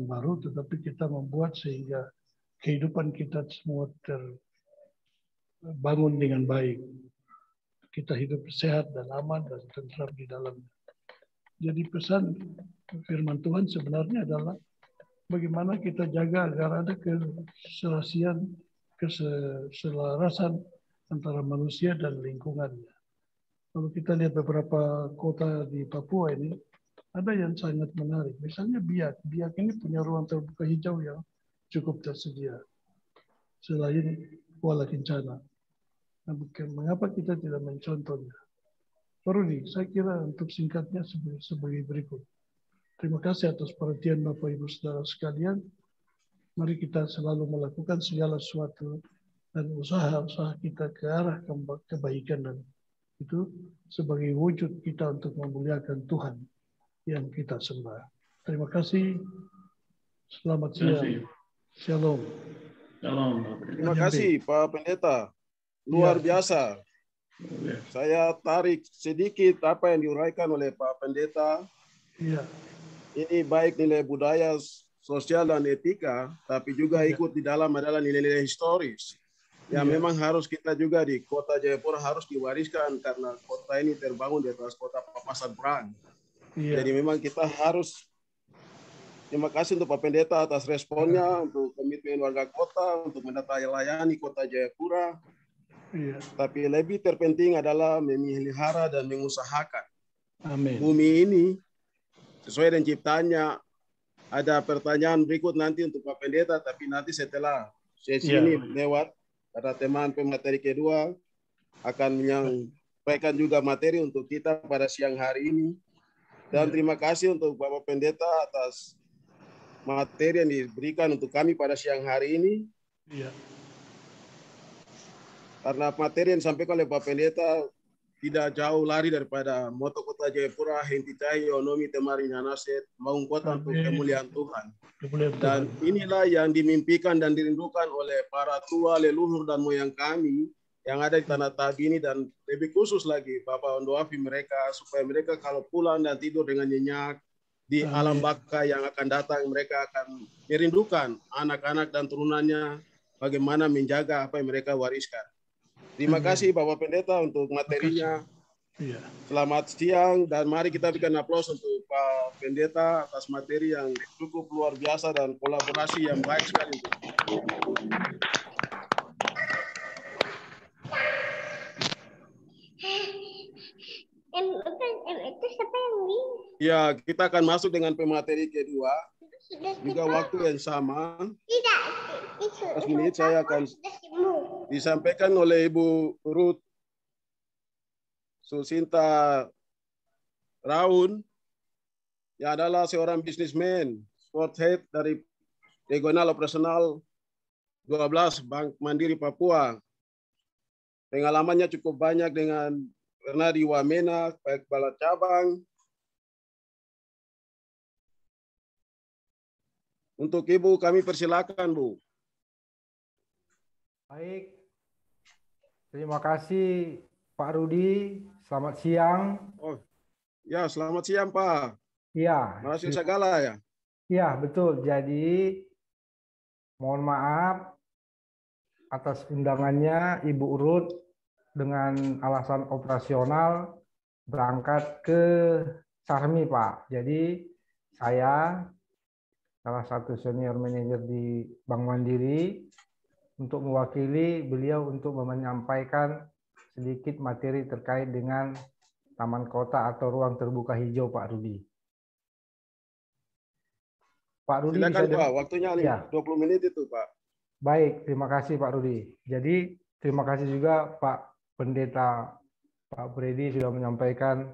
baru, tetapi kita membuat sehingga kehidupan kita semua terbangun dengan baik. Kita hidup sehat dan aman dan tentram di dalamnya. Jadi pesan firman Tuhan sebenarnya adalah bagaimana kita jaga agar ada keselarasan antara manusia dan lingkungannya. Kalau kita lihat beberapa kota di Papua ini, ada yang sangat menarik. Misalnya Biak. Biak ini punya ruang terbuka hijau yang cukup tersedia. Selain Kuala Kencana. Nah, mengapa kita tidak mencontohnya? Rudi, saya kira untuk singkatnya sebagai berikut. Terima kasih atas perhatian Bapak Ibu Saudara sekalian. Mari kita selalu melakukan segala sesuatu dan usaha-usaha kita ke arah kebaikan dan itu sebagai wujud kita untuk memuliakan Tuhan yang kita sembah. Terima kasih. Selamat Terima siang. kasih. Shalom. Shalom, Pak Pendeta. Terima kasih Pak Pendeta. Luar biasa. Oke. Saya tarik sedikit apa yang diuraikan oleh Pak Pendeta. Iya. Ini baik nilai budaya, sosial, dan etika, tapi juga ikut di dalam adalah nilai-nilai historis. Yang memang harus kita juga di kota Jayapura harus diwariskan karena kota ini terbangun di atas kota papasan perang. Jadi memang kita harus, terima kasih untuk Pak Pendeta atas responnya, untuk komitmen warga kota, untuk melayani kota Jayapura. Tapi lebih terpenting adalah memelihara dan mengusahakan. Amin. Bumi ini sesuai dengan ciptaannya. Ada pertanyaan berikut nanti untuk Pak Pendeta, tapi nanti setelah sesi ini lewat, ada teman pemateri kedua akan menyampaikan juga materi untuk kita pada siang hari ini. Dan terima kasih untuk Bapak Pendeta atas materi yang diberikan untuk kami pada siang hari ini. Karena materi yang disampaikan oleh Pak Pendeta tidak jauh lari daripada moto kota Jayapura, henti cahaya onomi temari nanaset, bangun kota untuk kemuliaan Tuhan. Dan inilah yang dimimpikan dan dirindukan oleh para tua, leluhur, dan moyang kami yang ada di Tanah Tabini, dan lebih khusus lagi Bapak Ondoafi mereka, supaya mereka kalau pulang dan tidur dengan nyenyak di alam baka yang akan datang, mereka akan merindukan anak-anak dan turunannya bagaimana menjaga apa yang mereka wariskan. Terima kasih Bapak Pendeta untuk materinya. Selamat siang dan mari kita berikan aplaus untuk Pak Pendeta atas materi yang cukup luar biasa dan kolaborasi yang baik sekali. Itu siapa yang ini? Ya, kita akan masuk dengan pemateri kedua. Juga waktu yang sama. Tidak. 15 menit saya akan disampaikan oleh Ibu Ruth Susinta Raun, yang adalah seorang bisnismen, sport head dari Regional Operasional 12 Bank Mandiri Papua. Pengalamannya cukup banyak dengan pernah di Wamena, baik kepala cabang. Untuk Ibu kami persilakan, Bu. Baik, terima kasih Pak Rudi. Selamat siang. Oh, ya selamat siang Pak. Iya. Makasih segala ya. Iya betul. Jadi mohon maaf atas undangannya Ibu Ruth dengan alasan operasional berangkat ke Sarmi Pak. Jadi saya salah satu senior manajer di Bank Mandiri untuk mewakili beliau untuk menyampaikan sedikit materi terkait dengan taman kota atau ruang terbuka hijau Pak Rudi. Pak Rudi silakan bisa Pak, waktunya ya. 20 menit itu Pak. Baik, terima kasih Pak Rudi. Jadi terima kasih juga Pak Pendeta Pak Freddy sudah menyampaikan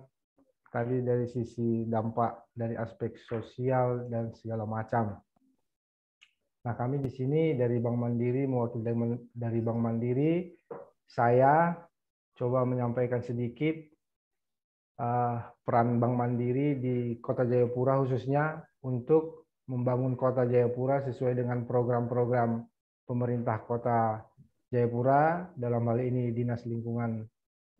tadi dari sisi dampak dari aspek sosial dan segala macam. Nah, kami di sini dari Bank Mandiri, mewakili dari Bank Mandiri, saya coba menyampaikan sedikit peran Bank Mandiri di Kota Jayapura khususnya untuk membangun Kota Jayapura sesuai dengan program-program pemerintah Kota Jayapura, dalam hal ini Dinas Lingkungan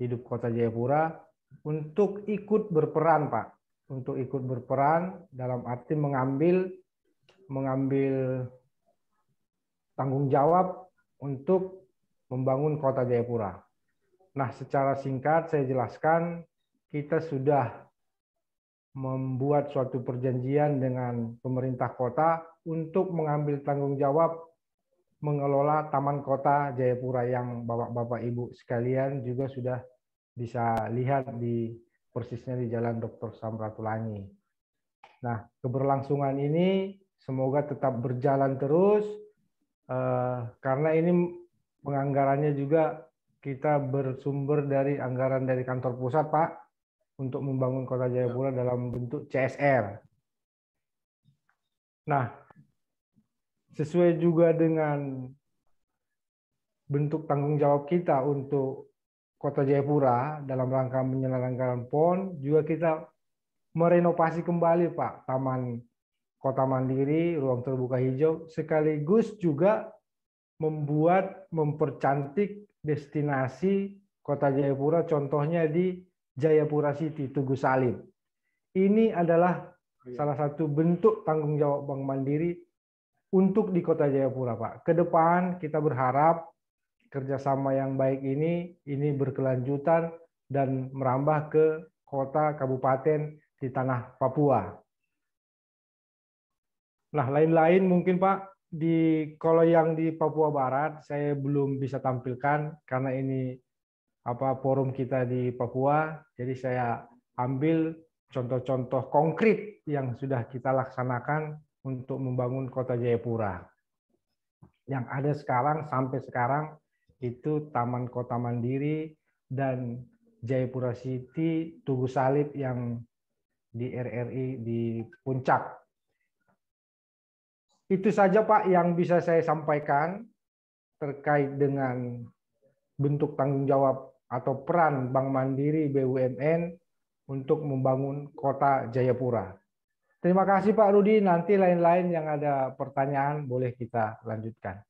Hidup Kota Jayapura, untuk ikut berperan, Pak. Untuk ikut berperan dalam arti mengambil tanggung jawab untuk membangun Kota Jayapura. Nah, secara singkat saya jelaskan, kita sudah membuat suatu perjanjian dengan pemerintah kota untuk mengambil tanggung jawab mengelola Taman Kota Jayapura yang Bapak-Bapak Ibu sekalian juga sudah bisa lihat di persisnya di Jalan Dr. Samratulangi. Nah, keberlangsungan ini semoga tetap berjalan terus karena ini penganggarannya juga kita bersumber dari anggaran dari kantor pusat, Pak, untuk membangun Kota Jayapura dalam bentuk CSR. Nah, sesuai juga dengan bentuk tanggung jawab kita untuk Kota Jayapura dalam rangka menyelenggarakan PON, juga kita merenovasi kembali Pak Taman Kota Mandiri, ruang terbuka hijau, sekaligus juga mempercantik destinasi Kota Jayapura, contohnya di Jayapura City, Tugu Salib. Ini adalah salah satu bentuk tanggung jawab Bank Mandiri untuk di Kota Jayapura, Pak. Ke depan kita berharap kerjasama yang baik ini berkelanjutan dan merambah ke kota kabupaten di tanah Papua. Nah, lain-lain mungkin Pak, kalau yang di Papua Barat saya belum bisa tampilkan karena ini forum kita di Papua, jadi saya ambil contoh-contoh konkret yang sudah kita laksanakan untuk membangun Kota Jayapura. Yang ada sekarang sampai sekarang itu Taman Kota Mandiri dan Jayapura City, Tugu Salib yang di RRI di Puncak. Itu saja Pak yang bisa saya sampaikan terkait dengan bentuk tanggung jawab atau peran Bank Mandiri BUMN untuk membangun Kota Jayapura. Terima kasih Pak Rudi, nanti lain-lain yang ada pertanyaan boleh kita lanjutkan.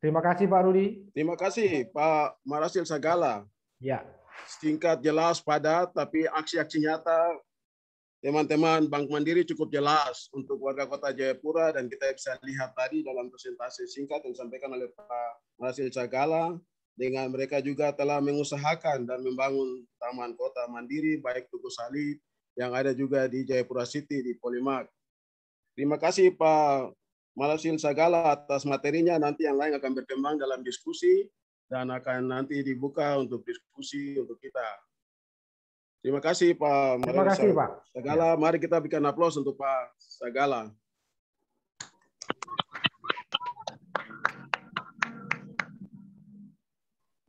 Terima kasih Pak Rudi. Terima kasih Pak Marasil Sagala. Ya. Singkat, jelas, padat, tapi aksi-aksi nyata teman-teman Bank Mandiri cukup jelas untuk warga Kota Jayapura, dan kita bisa lihat tadi dalam presentasi singkat yang disampaikan oleh Pak Marasil Sagala, dengan mereka juga telah mengusahakan dan membangun Taman Kota Mandiri, baik Tugu Salib yang ada juga di Jayapura City di Polimak. Terima kasih Pak Marasil Sagala atas materinya, nanti yang lain akan berkembang dalam diskusi dan akan nanti dibuka untuk diskusi untuk kita. Terima kasih Pak Terima kasih Pak Sagala. Mari kita berikan aplaus untuk Pak Sagala.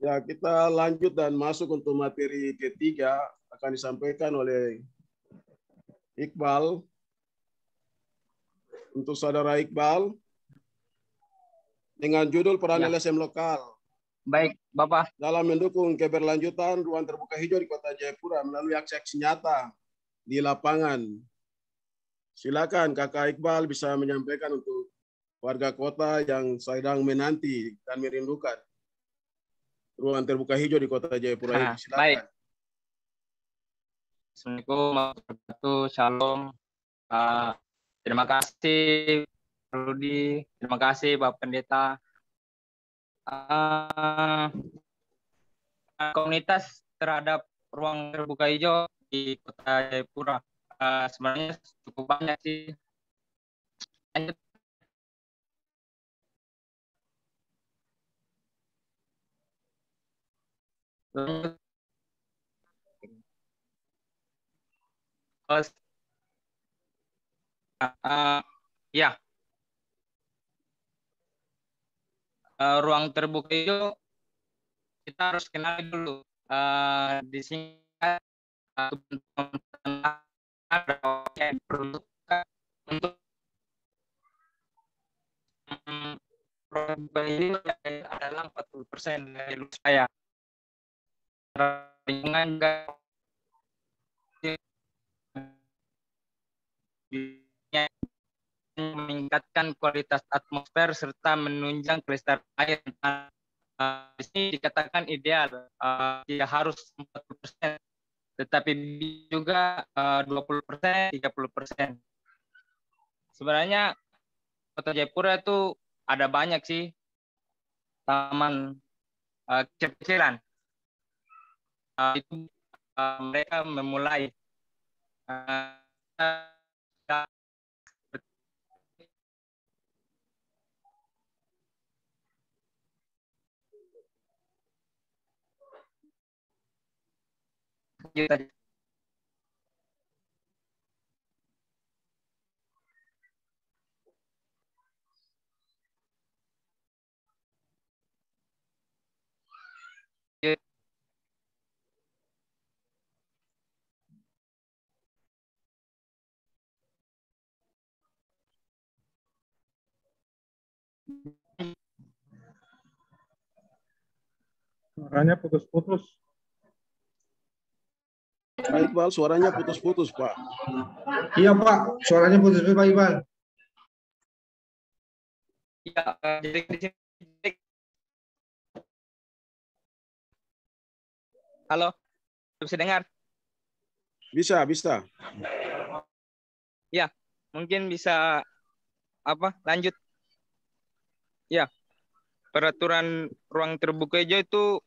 Ya, kita lanjut dan masuk untuk materi ketiga, akan disampaikan oleh Iqbal. Untuk saudara Iqbal, dengan judul peran LSM lokal. Baik, Bapak. Dalam mendukung keberlanjutan ruang terbuka hijau di Kota Jayapura melalui aksi-aksi nyata di lapangan. Silakan Kakak Iqbal bisa menyampaikan untuk warga kota yang sedang menanti dan merindukan ruang terbuka hijau di Kota Jayapura ini. Silakan. Baik. Assalamualaikum warahmatullahi wabarakatuh. Shalom. Terima kasih Rudi, terima kasih Bapak Pendeta. Komunitas terhadap ruang terbuka hijau di Kota Jayapura sebenarnya cukup banyak sih. Ya, ruang terbuka hijau kita harus kenal dulu. Disingkat untuk ruang terbuka hijau adalah 40% dari luas saya. Lingkungan juga meningkatkan kualitas atmosfer serta menunjang kelestarian air. Di sini dikatakan ideal, tidak harus 40%, tetapi juga 20%, 30%. Sebenarnya Kota Jayapura itu ada banyak sih taman kecil-kecilan. Itu mereka memulai Suaranya putus-putus. Pak Iqbal, suaranya putus-putus, Pak. Iya, Pak. Suaranya putus-putus, Pak Iqbal. Ya, jadi di sini. Halo, bisa dengar? Bisa, bisa. Ya, mungkin bisa lanjut. Ya, peraturan ruang terbuka hijau itu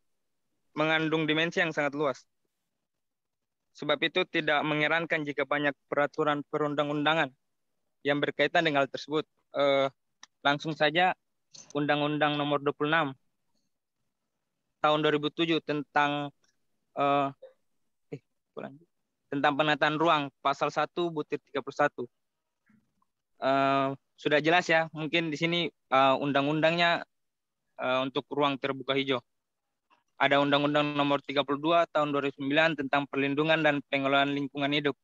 mengandung dimensi yang sangat luas. Sebab itu tidak mengherankan jika banyak peraturan perundang-undangan yang berkaitan dengan hal tersebut. Langsung saja Undang-Undang Nomor 26 tahun 2007 tentang penataan ruang pasal 1 butir 31. Sudah jelas ya, mungkin di sini undang-undangnya untuk ruang terbuka hijau. Ada Undang-Undang Nomor 32 tahun 2009 tentang perlindungan dan pengelolaan lingkungan hidup.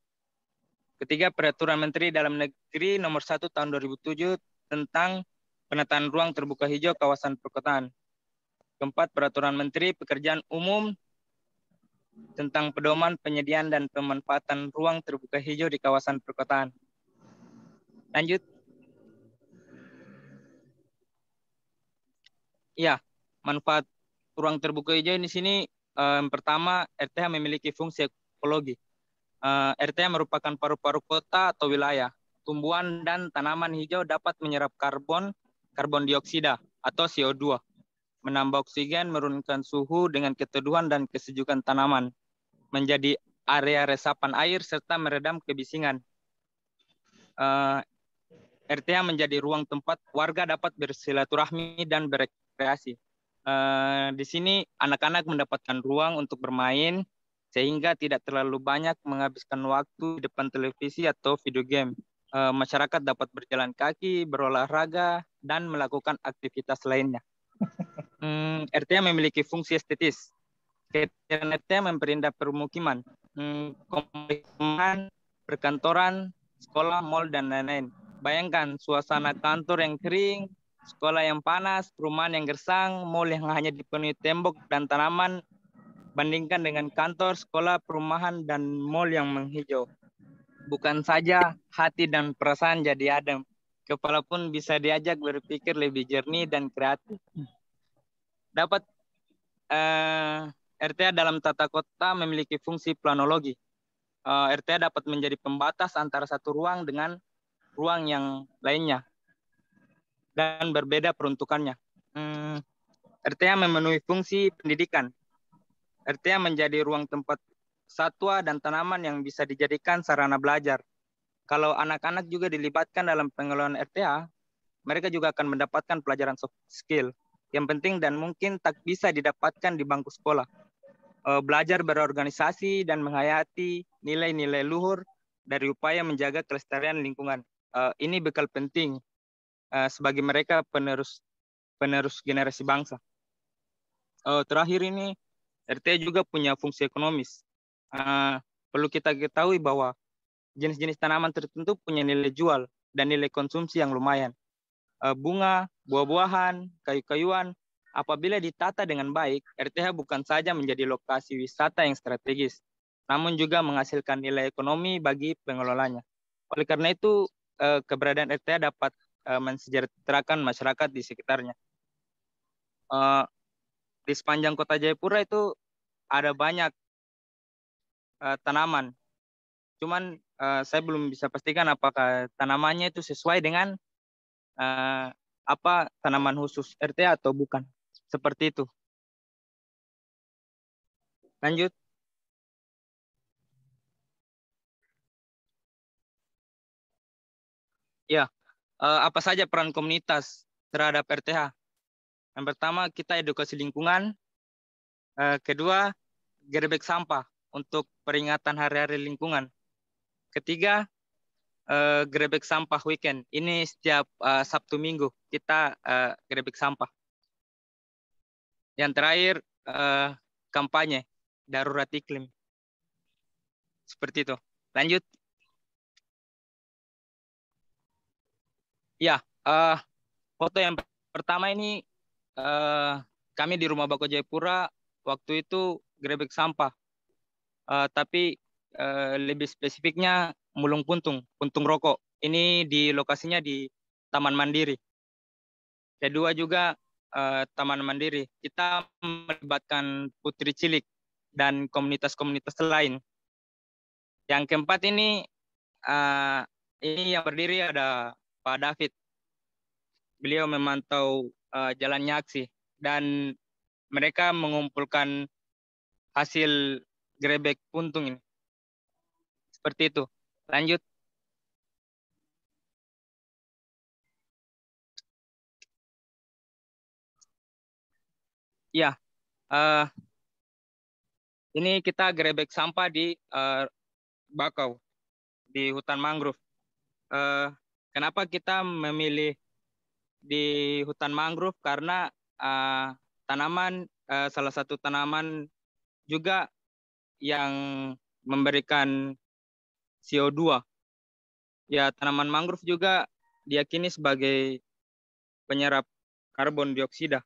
Ketiga, Peraturan Menteri Dalam Negeri Nomor 1 tahun 2007 tentang penataan ruang terbuka hijau kawasan perkotaan. Keempat, Peraturan Menteri Pekerjaan Umum tentang pedoman penyediaan dan pemanfaatan ruang terbuka hijau di kawasan perkotaan. Lanjut. Ya, manfaat ruang terbuka hijau di sini pertama, RTH memiliki fungsi ekologi. RTH merupakan paru-paru kota atau wilayah. Tumbuhan dan tanaman hijau dapat menyerap karbon dioksida atau CO2, menambah oksigen, menurunkan suhu dengan keteduhan dan kesejukan tanaman, menjadi area resapan air serta meredam kebisingan. RTH menjadi ruang tempat warga dapat bersilaturahmi dan berekreasi. Di sini anak-anak mendapatkan ruang untuk bermain sehingga tidak terlalu banyak menghabiskan waktu di depan televisi atau video game. Masyarakat dapat berjalan kaki, berolahraga, dan melakukan aktivitas lainnya. RTH memiliki fungsi estetis. RTH memperindah permukiman, perumahan, perkantoran, sekolah, mal, dan lain-lain. Bayangkan suasana kantor yang kering, sekolah yang panas, perumahan yang gersang, mal yang hanya dipenuhi tembok dan tanaman, bandingkan dengan kantor, sekolah, perumahan, dan mal yang menghijau. Bukan saja hati dan perasaan jadi adem, kepala pun bisa diajak berpikir lebih jernih dan kreatif. Dapat RTH dalam tata kota memiliki fungsi planologi. RTH dapat menjadi pembatas antara satu ruang dengan ruang yang lainnya dan berbeda peruntukannya. RTH memenuhi fungsi pendidikan. RTH menjadi ruang tempat satwa dan tanaman yang bisa dijadikan sarana belajar. Kalau anak-anak juga dilibatkan dalam pengelolaan RTH, mereka juga akan mendapatkan pelajaran soft skill yang penting dan mungkin tak bisa didapatkan di bangku sekolah. Belajar berorganisasi dan menghayati nilai-nilai luhur dari upaya menjaga kelestarian lingkungan. Ini bekal penting sebagai mereka penerus generasi bangsa. Terakhir ini, RTH juga punya fungsi ekonomis. Perlu kita ketahui bahwa jenis-jenis tanaman tertentu punya nilai jual dan nilai konsumsi yang lumayan. Bunga, buah-buahan, kayu-kayuan, apabila ditata dengan baik, RTH bukan saja menjadi lokasi wisata yang strategis, namun juga menghasilkan nilai ekonomi bagi pengelolanya. Oleh karena itu, keberadaan RTH dapat mensejahterakan masyarakat di sekitarnya. Di sepanjang kota Jayapura itu ada banyak tanaman. Cuman saya belum bisa pastikan apakah tanamannya itu sesuai dengan tanaman khusus RTH atau bukan. Seperti itu. Lanjut. Ya, apa saja peran komunitas terhadap RTH? Yang pertama, kita edukasi lingkungan. Kedua, gerebek sampah untuk peringatan hari-hari lingkungan. Ketiga, gerebek sampah weekend. Ini setiap Sabtu Minggu kita gerebek sampah. Yang terakhir, kampanye darurat iklim. Seperti itu. Lanjut. Ya, foto yang pertama ini kami di Rumah Bako Jayapura waktu itu gerebek sampah. Tapi lebih spesifiknya Mulung Puntung, Puntung Rokok. Ini di lokasinya di Taman Mandiri. Kedua juga Taman Mandiri. Kita melibatkan Putri Cilik dan komunitas-komunitas lain. Yang keempat ini yang berdiri ada Pak David. Beliau memantau jalannya aksi dan mereka mengumpulkan hasil grebek puntung ini. Seperti itu. Lanjut. Ya, ini kita grebek sampah di bakau, di hutan mangrove. Kenapa kita memilih di hutan mangrove? Karena tanaman, salah satu tanaman juga yang memberikan CO2. Ya, tanaman mangrove juga diyakini sebagai penyerap karbon dioksida.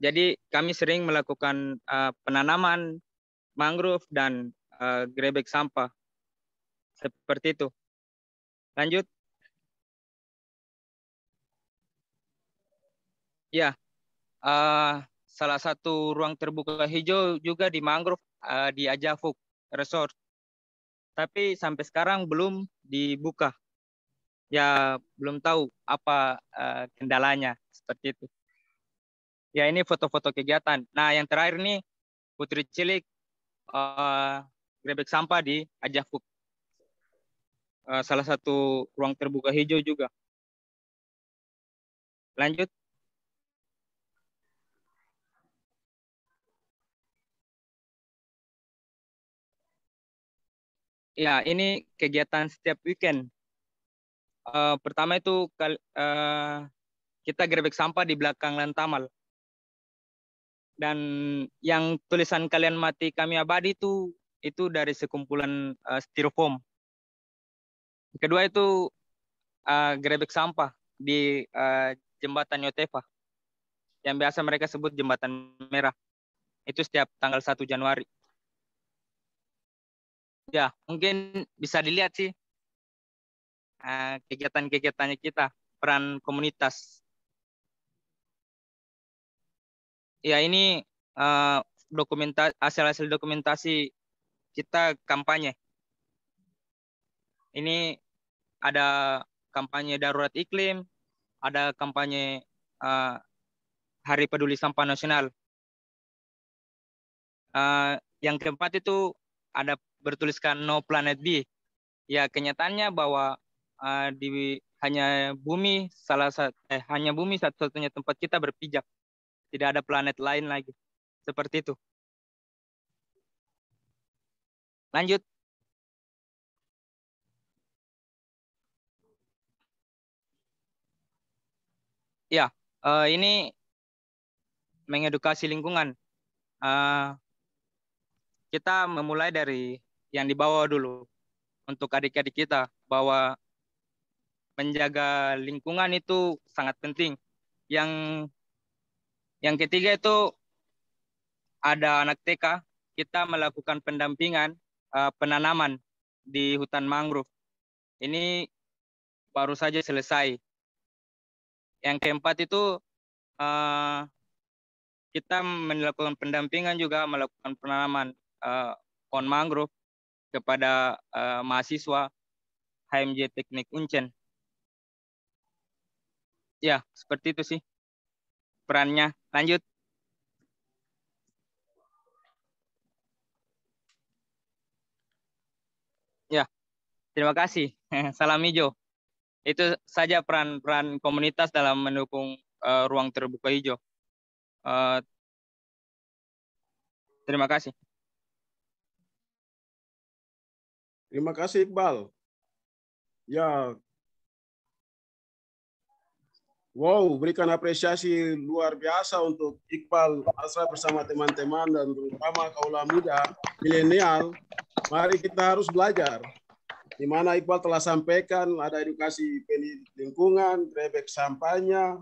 Jadi kami sering melakukan penanaman mangrove dan grebek sampah. Seperti itu. Lanjut. Ya, salah satu ruang terbuka hijau juga di mangrove di Ajafuk Resort. Tapi sampai sekarang belum dibuka. Ya, belum tahu apa kendalanya. Seperti itu. Ya, ini foto-foto kegiatan. Nah, yang terakhir ini Putri Cilik grebek sampah di Ajafuk. Salah satu ruang terbuka hijau juga. Lanjut. Ya, ini kegiatan setiap weekend. Pertama itu kita grebek sampah di belakang Lantamal. Dan yang tulisan kalian mati kami abadi itu dari sekumpulan styrofoam. Kedua itu grebek sampah di jembatan Yotefa, yang biasa mereka sebut jembatan merah. Itu setiap tanggal 1 Januari. Ya, mungkin bisa dilihat sih kegiatan-kegiatannya kita, peran komunitas. Ya, ini hasil-hasil dokumentasi kita kampanye. Ini ada kampanye darurat iklim, ada kampanye Hari Peduli Sampah Nasional. Yang keempat itu ada bertuliskan No Planet B. Ya, kenyataannya bahwa hanya bumi satu-satunya tempat kita berpijak. Tidak ada planet lain lagi. Seperti itu. Lanjut. Ya, ini mengedukasi lingkungan. Kita memulai dari yang di bawah dulu. Untuk adik-adik kita, bahwa menjaga lingkungan itu sangat penting. Yang ketiga itu ada anak TK, kita melakukan pendampingan penanaman di hutan mangrove. Ini baru saja selesai. Yang keempat itu kita melakukan pendampingan juga melakukan penanaman pohon mangrove kepada mahasiswa HMJ Teknik Uncen. Ya, seperti itu sih perannya. Lanjut. Ya, terima kasih. Salam hijau. Itu saja peran komunitas dalam mendukung ruang terbuka hijau. Terima kasih. Terima kasih, Iqbal. Ya, wow, berikan apresiasi luar biasa untuk Iqbal Asra bersama teman-teman dan terutama kaula muda, milenial. Mari kita harus belajar. Di mana Iqbal telah sampaikan ada edukasi lingkungan, grebek sampahnya,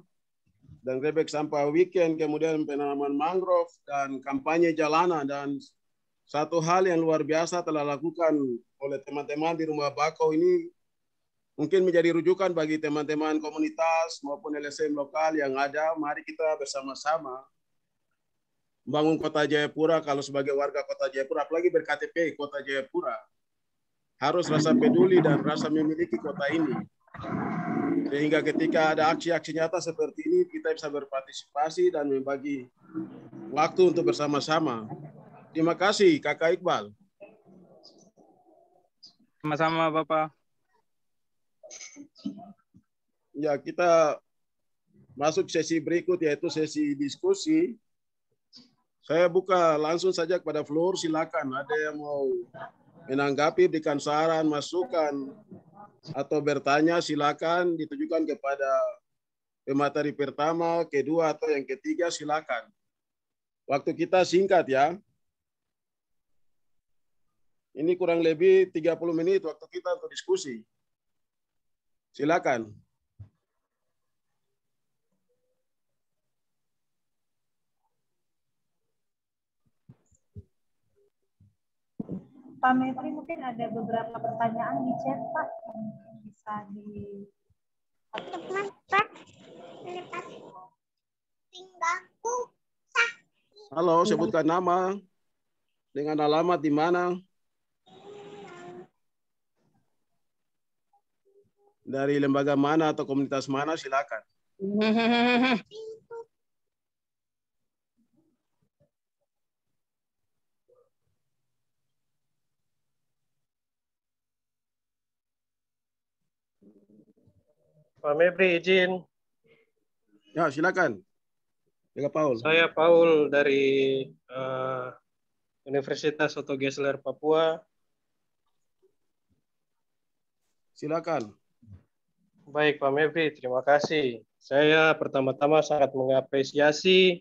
dan grebek sampah weekend, kemudian penanaman mangrove, dan kampanye jalanan. Dan satu hal yang luar biasa telah lakukan oleh teman-teman di Rumah Bakau ini mungkin menjadi rujukan bagi teman-teman komunitas maupun LSM lokal yang ada. Mari kita bersama-sama membangun Kota Jayapura. Kalau sebagai warga Kota Jayapura, apalagi ber-KTP Kota Jayapura, harus rasa peduli dan rasa memiliki kota ini. Sehingga ketika ada aksi-aksi nyata seperti ini, kita bisa berpartisipasi dan membagi waktu untuk bersama-sama. Terima kasih, Kakak Iqbal. Sama-sama, Bapak. Ya, kita masuk sesi berikut, yaitu sesi diskusi. Saya buka langsung saja kepada floor, silakan. Ada yang mau menanggapi, berikan saran, masukan, atau bertanya, silakan ditujukan kepada pemateri pertama, kedua, atau yang ketiga, silakan. Waktu kita singkat ya. Ini kurang lebih 30 menit waktu kita untuk diskusi. Silakan. Pak Mevri, mungkin ada beberapa pertanyaan di chat, Pak, yang bisa di... Halo, sebutkan nama dengan alamat di mana. Dari lembaga mana atau komunitas mana, silakan. Pak Mevri izin. Ya, silakan. Ya, Paul. Saya Paul dari Universitas Oto Geisler Papua. Silakan. Baik, Pak Mevri, terima kasih. Saya pertama-tama sangat mengapresiasi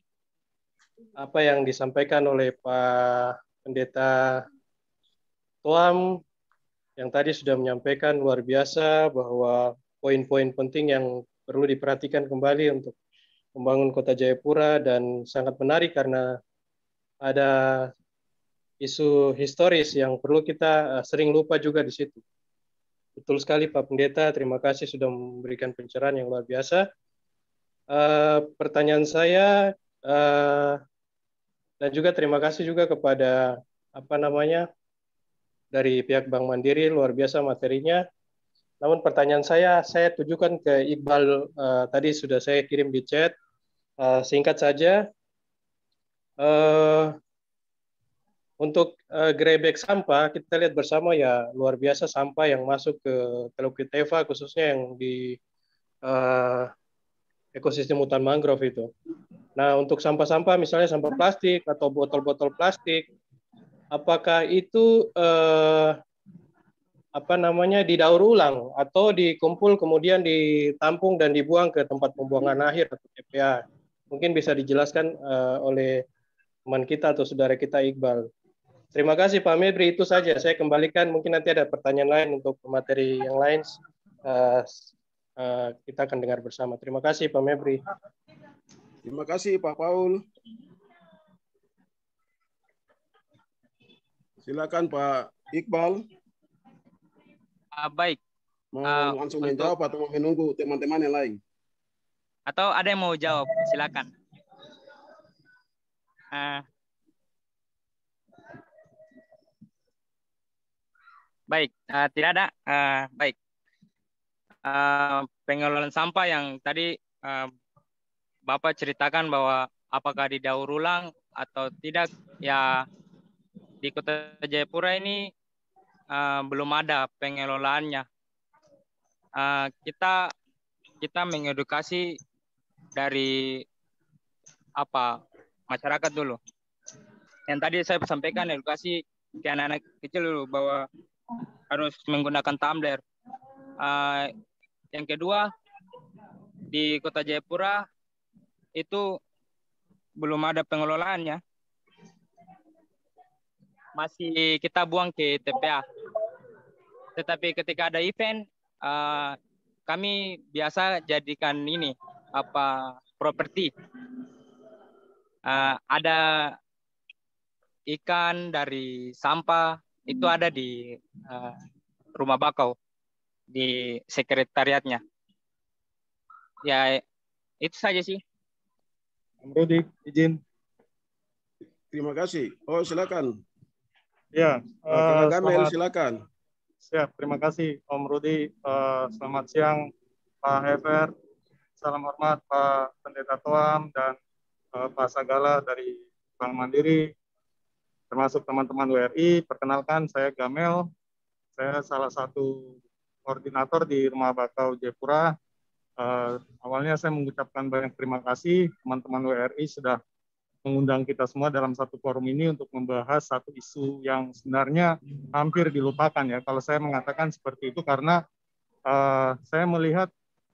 apa yang disampaikan oleh Pak Pendeta Tuam yang tadi sudah menyampaikan luar biasa bahwa poin-poin penting yang perlu diperhatikan kembali untuk membangun Kota Jayapura, dan sangat menarik karena ada isu historis yang perlu kita sering lupa juga di situ. Betul sekali Pak Pendeta, terima kasih sudah memberikan pencerahan yang luar biasa. Pertanyaan saya, dan juga terima kasih juga kepada dari pihak Bank Mandiri, luar biasa materinya. Namun pertanyaan saya tujukan ke Iqbal, tadi sudah saya kirim di chat. Singkat saja, untuk gerebek sampah, kita lihat bersama ya luar biasa sampah yang masuk ke Teluk Teva, khususnya yang di ekosistem hutan mangrove itu. Nah, untuk sampah-sampah, misalnya sampah plastik atau botol-botol plastik, apakah itu didaur ulang atau dikumpul kemudian ditampung dan dibuang ke tempat pembuangan akhir atau TPA? Mungkin bisa dijelaskan oleh teman kita atau saudara kita Iqbal. Terima kasih Pak Mevri, itu saja. Saya kembalikan, mungkin nanti ada pertanyaan lain untuk materi yang lain. Kita akan dengar bersama. Terima kasih Pak Mevri. Terima kasih Pak Paul. Silakan Pak Iqbal. Baik. Mau langsung menjawab atau mau menunggu teman-teman yang lain? Atau ada yang mau jawab? Silakan. Baik, tidak ada. Baik. Pengelolaan sampah yang tadi Bapak ceritakan bahwa apakah didaur ulang atau tidak, ya di Kota Jayapura ini belum ada pengelolaannya. Kita mengedukasi dari masyarakat dulu. Yang tadi saya sampaikan, edukasi ke anak-anak kecil dulu bahwa harus menggunakan tumbler. Yang kedua, di Kota Jayapura itu belum ada pengelolaannya. Masih kita buang ke TPA. Tetapi ketika ada event, kami biasa jadikan ini properti. Ada ikan, dari sampah itu ada di Rumah Bakau di sekretariatnya. Ya itu saja sih. Rudi, izin. Terima kasih. Oh, silakan. Ya, Kakak Gamel, silakan. Siap, terima kasih Om Rudi. Selamat siang Pak Ever. Salam hormat Pak Pendeta Toam dan Pak Sagala dari Bank Mandiri, termasuk teman-teman WRI. Perkenalkan, saya Gamel. Saya salah satu koordinator di Rumah Bakau Jayapura. Awalnya saya mengucapkan banyak terima kasih teman-teman WRI sudah mengundang kita semua dalam satu forum ini untuk membahas satu isu yang sebenarnya hampir dilupakan ya. Kalau saya mengatakan seperti itu karena saya melihat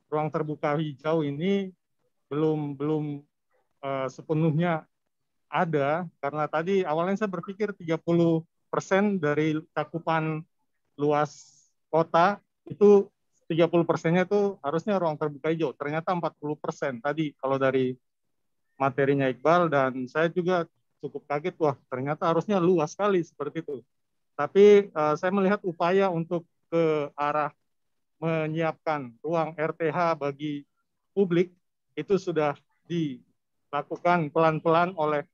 ruang terbuka hijau ini belum sepenuhnya ada, karena tadi awalnya saya berpikir 30% dari cakupan luas kota itu 30%-nya itu harusnya ruang terbuka hijau. Ternyata 40% tadi kalau dari materinya Iqbal, dan saya juga cukup kaget, wah ternyata harusnya luas sekali seperti itu. Tapi saya melihat upaya untuk ke arah menyiapkan ruang RTH bagi publik itu sudah dilakukan pelan-pelan oleh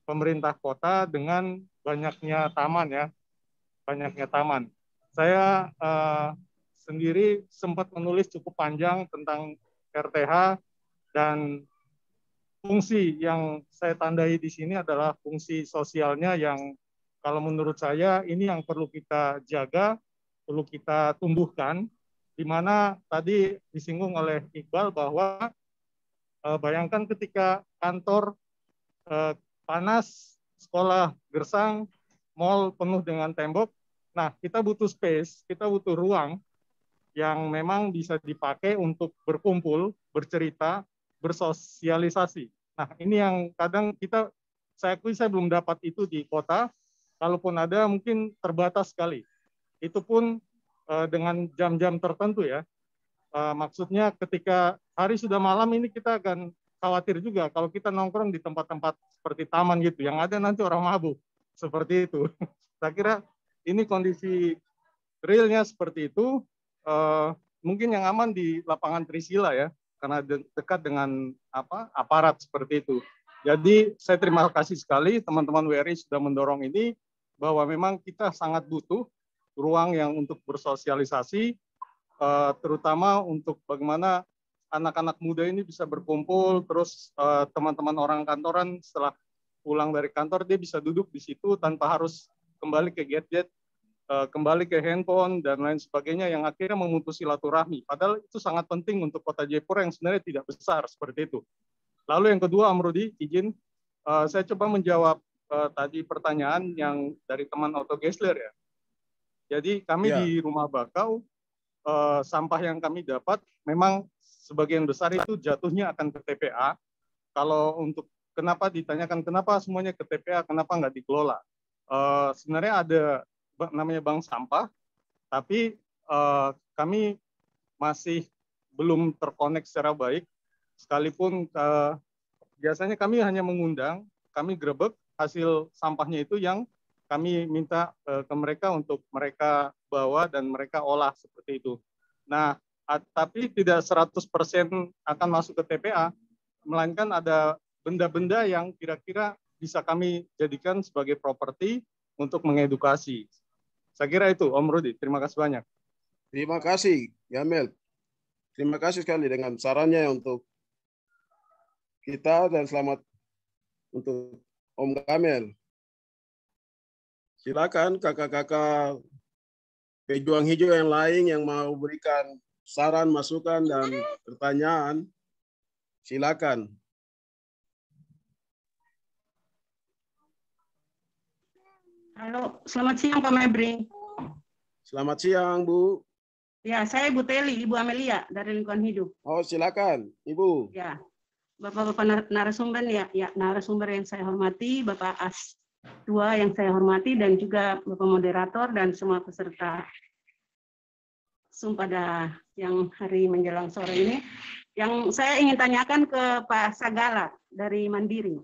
pemerintah kota dengan banyaknya taman ya, banyaknya taman. Saya sendiri sempat menulis cukup panjang tentang RTH, dan fungsi yang saya tandai di sini adalah fungsi sosialnya yang kalau menurut saya ini yang perlu kita jaga, perlu kita tumbuhkan, di mana tadi disinggung oleh Iqbal bahwa bayangkan ketika kantor panas, sekolah gersang, mall penuh dengan tembok, nah kita butuh space, kita butuh ruang yang memang bisa dipakai untuk berkumpul, bercerita, bersosialisasi. Nah, ini yang kadang saya akui saya belum dapat itu di kota. Kalaupun ada, mungkin terbatas sekali. Itu pun dengan jam-jam tertentu ya. Maksudnya ketika hari sudah malam ini kita akan khawatir juga kalau kita nongkrong di tempat-tempat seperti taman gitu, yang ada nanti orang mabuk. Seperti itu. Saya kira ini kondisi realnya seperti itu. Mungkin yang aman di lapangan Trisila ya, karena dekat dengan aparat seperti itu. Jadi saya terima kasih sekali teman-teman WRI sudah mendorong ini, bahwa memang kita sangat butuh ruang yang untuk bersosialisasi, terutama untuk bagaimana anak-anak muda ini bisa berkumpul, terus teman-teman orang kantoran setelah pulang dari kantor dia bisa duduk di situ tanpa harus kembali ke gadget, kembali ke handphone dan lain sebagainya, yang akhirnya memutus silaturahmi. Padahal itu sangat penting untuk kota Jayapura yang sebenarnya tidak besar seperti itu. Lalu yang kedua, Om Rudi, izin saya coba menjawab tadi pertanyaan yang dari teman Otto Gessler ya. Jadi kami di Rumah Bakau, sampah yang kami dapat memang sebagian besar itu jatuhnya akan ke TPA. Kalau untuk kenapa ditanyakan kenapa semuanya ke TPA, kenapa nggak dikelola? Sebenarnya ada namanya bank sampah, tapi kami masih belum terkonek secara baik, sekalipun biasanya kami hanya mengundang, kami grebek hasil sampahnya itu yang kami minta ke mereka untuk mereka bawa dan mereka olah seperti itu. Nah, tapi tidak 100% akan masuk ke TPA, melainkan ada benda-benda yang kira-kira bisa kami jadikan sebagai properti untuk mengedukasi. Saya kira itu, Om Rudi. Terima kasih banyak. Terima kasih, Gamel. Terima kasih sekali dengan sarannya untuk kita, dan selamat untuk Om Gamel. Silakan kakak-kakak pejuang hijau yang lain yang mau berikan saran, masukan, dan pertanyaan. Silakan. Halo, selamat siang Pak Mebri. Selamat siang, Bu. Ya, saya Ibu Teli, Ibu Amelia dari Lingkungan Hidup. Oh, silakan, Ibu. Ya, Bapak-bapak narasumber narasumber yang saya hormati, Bapak As2 yang saya hormati, dan juga Bapak moderator dan semua peserta pada yang hari menjelang sore ini. Yang saya ingin tanyakan ke Pak Sagala dari Mandiri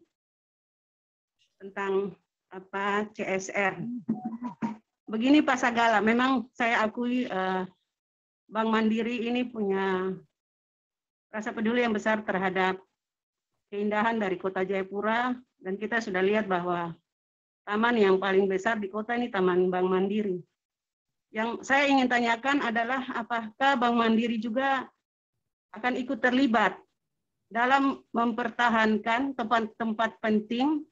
tentang CSR. Begini Pak Sagala, memang saya akui Bank Mandiri ini punya rasa peduli yang besar terhadap keindahan dari Kota Jayapura, dan kita sudah lihat bahwa taman yang paling besar di kota ini Taman Bank Mandiri. Yang saya ingin tanyakan adalah apakah Bank Mandiri juga akan ikut terlibat dalam mempertahankan tempat-tempat penting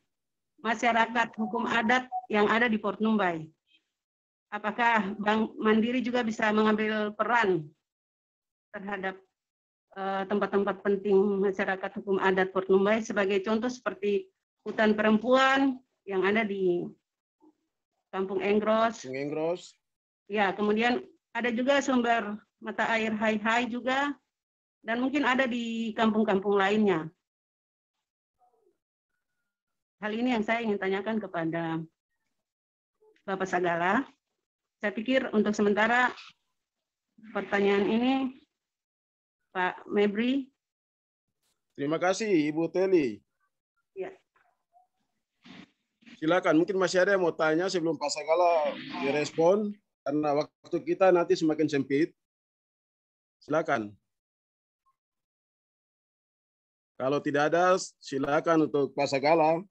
masyarakat hukum adat yang ada di Port Numbai. Apakah Bank Mandiri juga bisa mengambil peran terhadap tempat-tempat penting masyarakat hukum adat Port Numbai, sebagai contoh seperti hutan perempuan yang ada di Kampung Enggros. Ya, kemudian ada juga sumber mata air Hai-Hai juga, dan mungkin ada di kampung-kampung lainnya. Hal ini yang saya ingin tanyakan kepada Bapak Sagala. Saya pikir untuk sementara pertanyaan ini, Pak Mebri. Terima kasih, Ibu Teli. Ya. Silakan, mungkin masih ada yang mau tanya sebelum Pak Sagala direspon, karena waktu kita nanti semakin sempit. Silakan. Kalau tidak ada, silakan untuk Pak Sagala.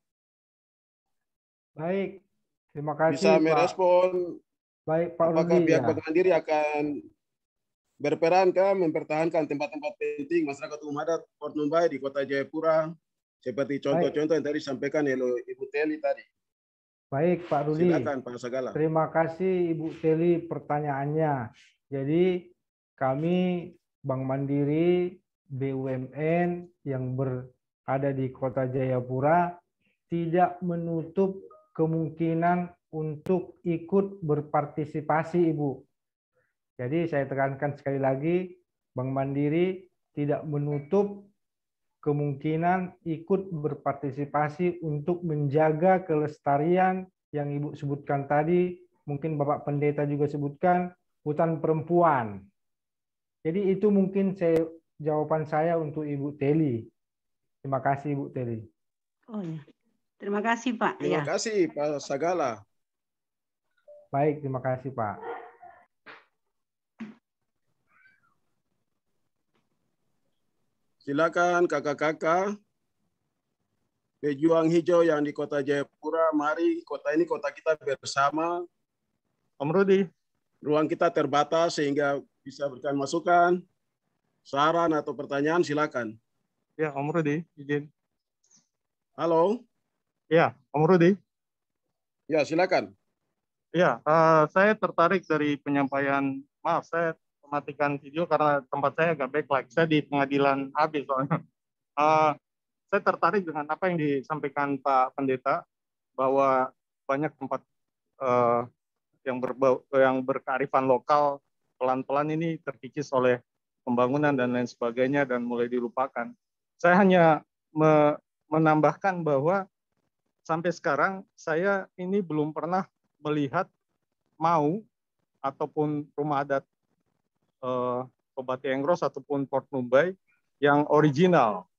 Baik, terima kasih bisa Pak. merespon. Baik Pak apakah Rudi, pihak ya. Bank Mandiri akan berperan mempertahankan tempat-tempat penting masyarakat umum adat Port Numbai di Kota Jayapura, seperti contoh-contoh yang tadi disampaikan oleh Ibu Teli tadi. Baik Pak Rudi. Silakan Pak Sagala. Terima kasih Ibu Teli pertanyaannya. Jadi kami Bank Mandiri BUMN yang berada di Kota Jayapura tidak menutup kemungkinan untuk ikut berpartisipasi, Ibu. Jadi saya tekankan sekali lagi, Bank Mandiri tidak menutup kemungkinan ikut berpartisipasi untuk menjaga kelestarian yang Ibu sebutkan tadi, mungkin Bapak Pendeta juga sebutkan, hutan perempuan. Jadi itu mungkin jawaban saya untuk Ibu Teli. Terima kasih Ibu Teli. Oh ya, terima kasih Pak. Terima kasih Pak Sagala. Baik, terima kasih Pak. Silakan kakak-kakak pejuang hijau yang di Kota Jayapura, mari kota ini kota kita bersama. Om Rudi. Ruang kita terbatas sehingga bisa berikan masukan, saran atau pertanyaan, silakan. Ya, Om Rudi, izin. Halo. Ya, Om Rudi. Ya, silakan. Ya, saya tertarik dari penyampaian, maaf saya mematikan video karena tempat saya agak backlight. Saya di pengadilan habis soalnya. Saya tertarik dengan apa yang disampaikan Pak Pendeta, bahwa banyak tempat yang berkearifan lokal pelan-pelan ini terkikis oleh pembangunan dan lain sebagainya dan mulai dilupakan. Saya hanya menambahkan bahwa sampai sekarang saya ini belum pernah melihat ataupun rumah adat Tobati Enggros ataupun Port Numbai yang original,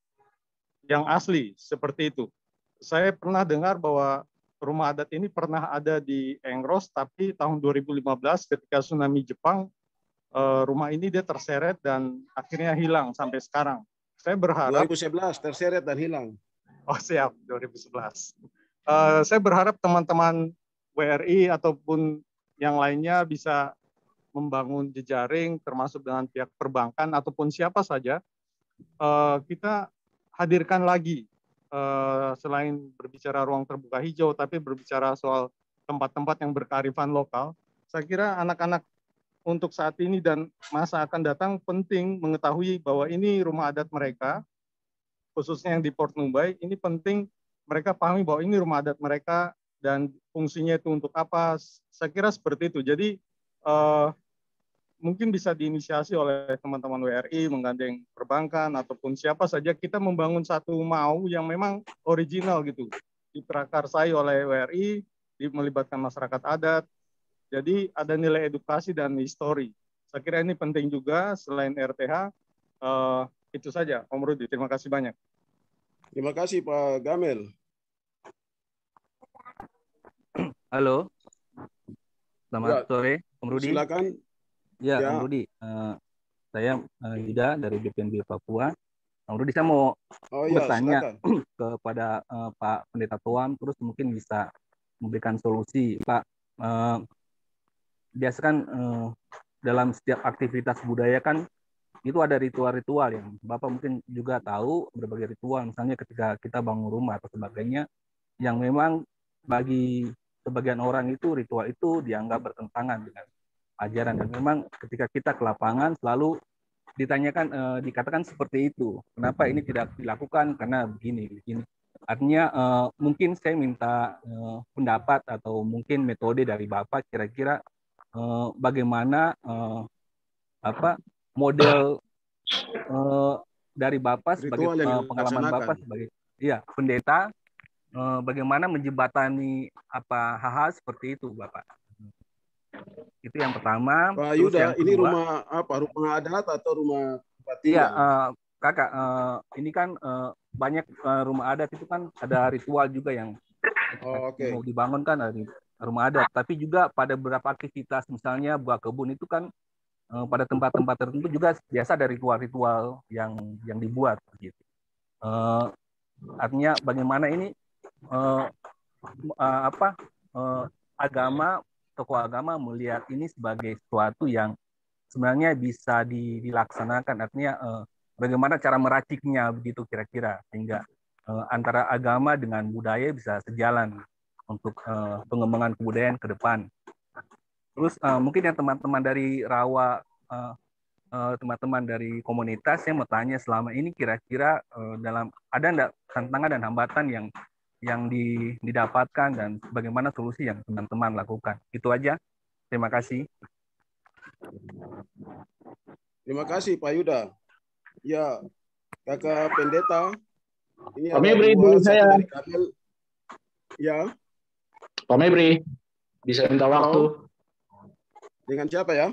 yang asli seperti itu. Saya pernah dengar bahwa rumah adat ini pernah ada di Enggros, tapi tahun 2015 ketika tsunami Jepang, rumah ini dia terseret dan akhirnya hilang sampai sekarang. Saya berharap 2011 terseret dan hilang. Oh siap, 2011. Saya berharap teman-teman WRI ataupun yang lainnya bisa membangun jejaring termasuk dengan pihak perbankan ataupun siapa saja, kita hadirkan lagi selain berbicara ruang terbuka hijau, tapi berbicara soal tempat-tempat yang berkearifan lokal. Saya kira anak-anak untuk saat ini dan masa akan datang penting mengetahui bahwa ini rumah adat mereka, khususnya yang di Port Numbai, ini penting mereka pahami bahwa ini rumah adat mereka dan fungsinya itu untuk apa. Saya kira seperti itu. Jadi mungkin bisa diinisiasi oleh teman-teman WRI, menggandeng perbankan ataupun siapa saja, kita membangun satu mau yang memang original gitu, diprakarsai oleh WRI, melibatkan masyarakat adat. Jadi ada nilai edukasi dan histori. Saya kira ini penting juga selain RTH. Itu saja, Om Rudi. Terima kasih banyak. Terima kasih Pak Gamel. Halo, selamat sore, Om Rudi. Silakan. Ya, Om Rudi. Saya Yuda dari BPNB Papua. Om Rudi, saya mau bertanya kepada Pak Pendeta Toam, terus mungkin bisa memberikan solusi. Pak, biasa kan dalam setiap aktivitas budaya kan itu ada ritual-ritual yang Bapak mungkin juga tahu, berbagai ritual, misalnya ketika kita bangun rumah atau sebagainya, yang memang bagi sebagian orang itu ritual itu dianggap bertentangan dengan ajaran, dan memang ketika kita ke lapangan selalu ditanyakan, dikatakan seperti itu. Kenapa ini tidak dilakukan? Karena begini. Artinya mungkin saya minta pendapat atau mungkin metode dari Bapak kira-kira bagaimana model dari Bapak sebagai pengalaman Bapak sebagai pendeta, bagaimana menjembatani hal-hal seperti itu, Bapak? Itu yang pertama. Pak Yuda, ini rumah apa? Rumah adat atau rumah tinggal? Iya, Kakak. Ini kan banyak rumah adat itu kan ada ritual juga yang mau dibangun kan dari rumah adat. Tapi juga pada beberapa aktivitas, misalnya buah kebun itu kan pada tempat-tempat tertentu juga biasa ada ritual-ritual yang dibuat. Gitu. Artinya bagaimana ini tokoh agama melihat ini sebagai sesuatu yang sebenarnya bisa dilaksanakan, artinya bagaimana cara meraciknya begitu kira-kira sehingga antara agama dengan budaya bisa sejalan untuk pengembangan kebudayaan ke depan. Terus mungkin yang teman-teman dari Rawa, teman-teman dari komunitas, saya mau tanya selama ini kira-kira ada enggak tantangan dan hambatan yang didapatkan dan bagaimana solusi yang teman-teman lakukan. Itu aja. Terima kasih. Terima kasih Pak Yuda. Ya, Kakak Pendeta. Ini Pak Mebri, dulu saya. Ya. Pak Mebri, bisa minta waktu. Dengan siapa ya?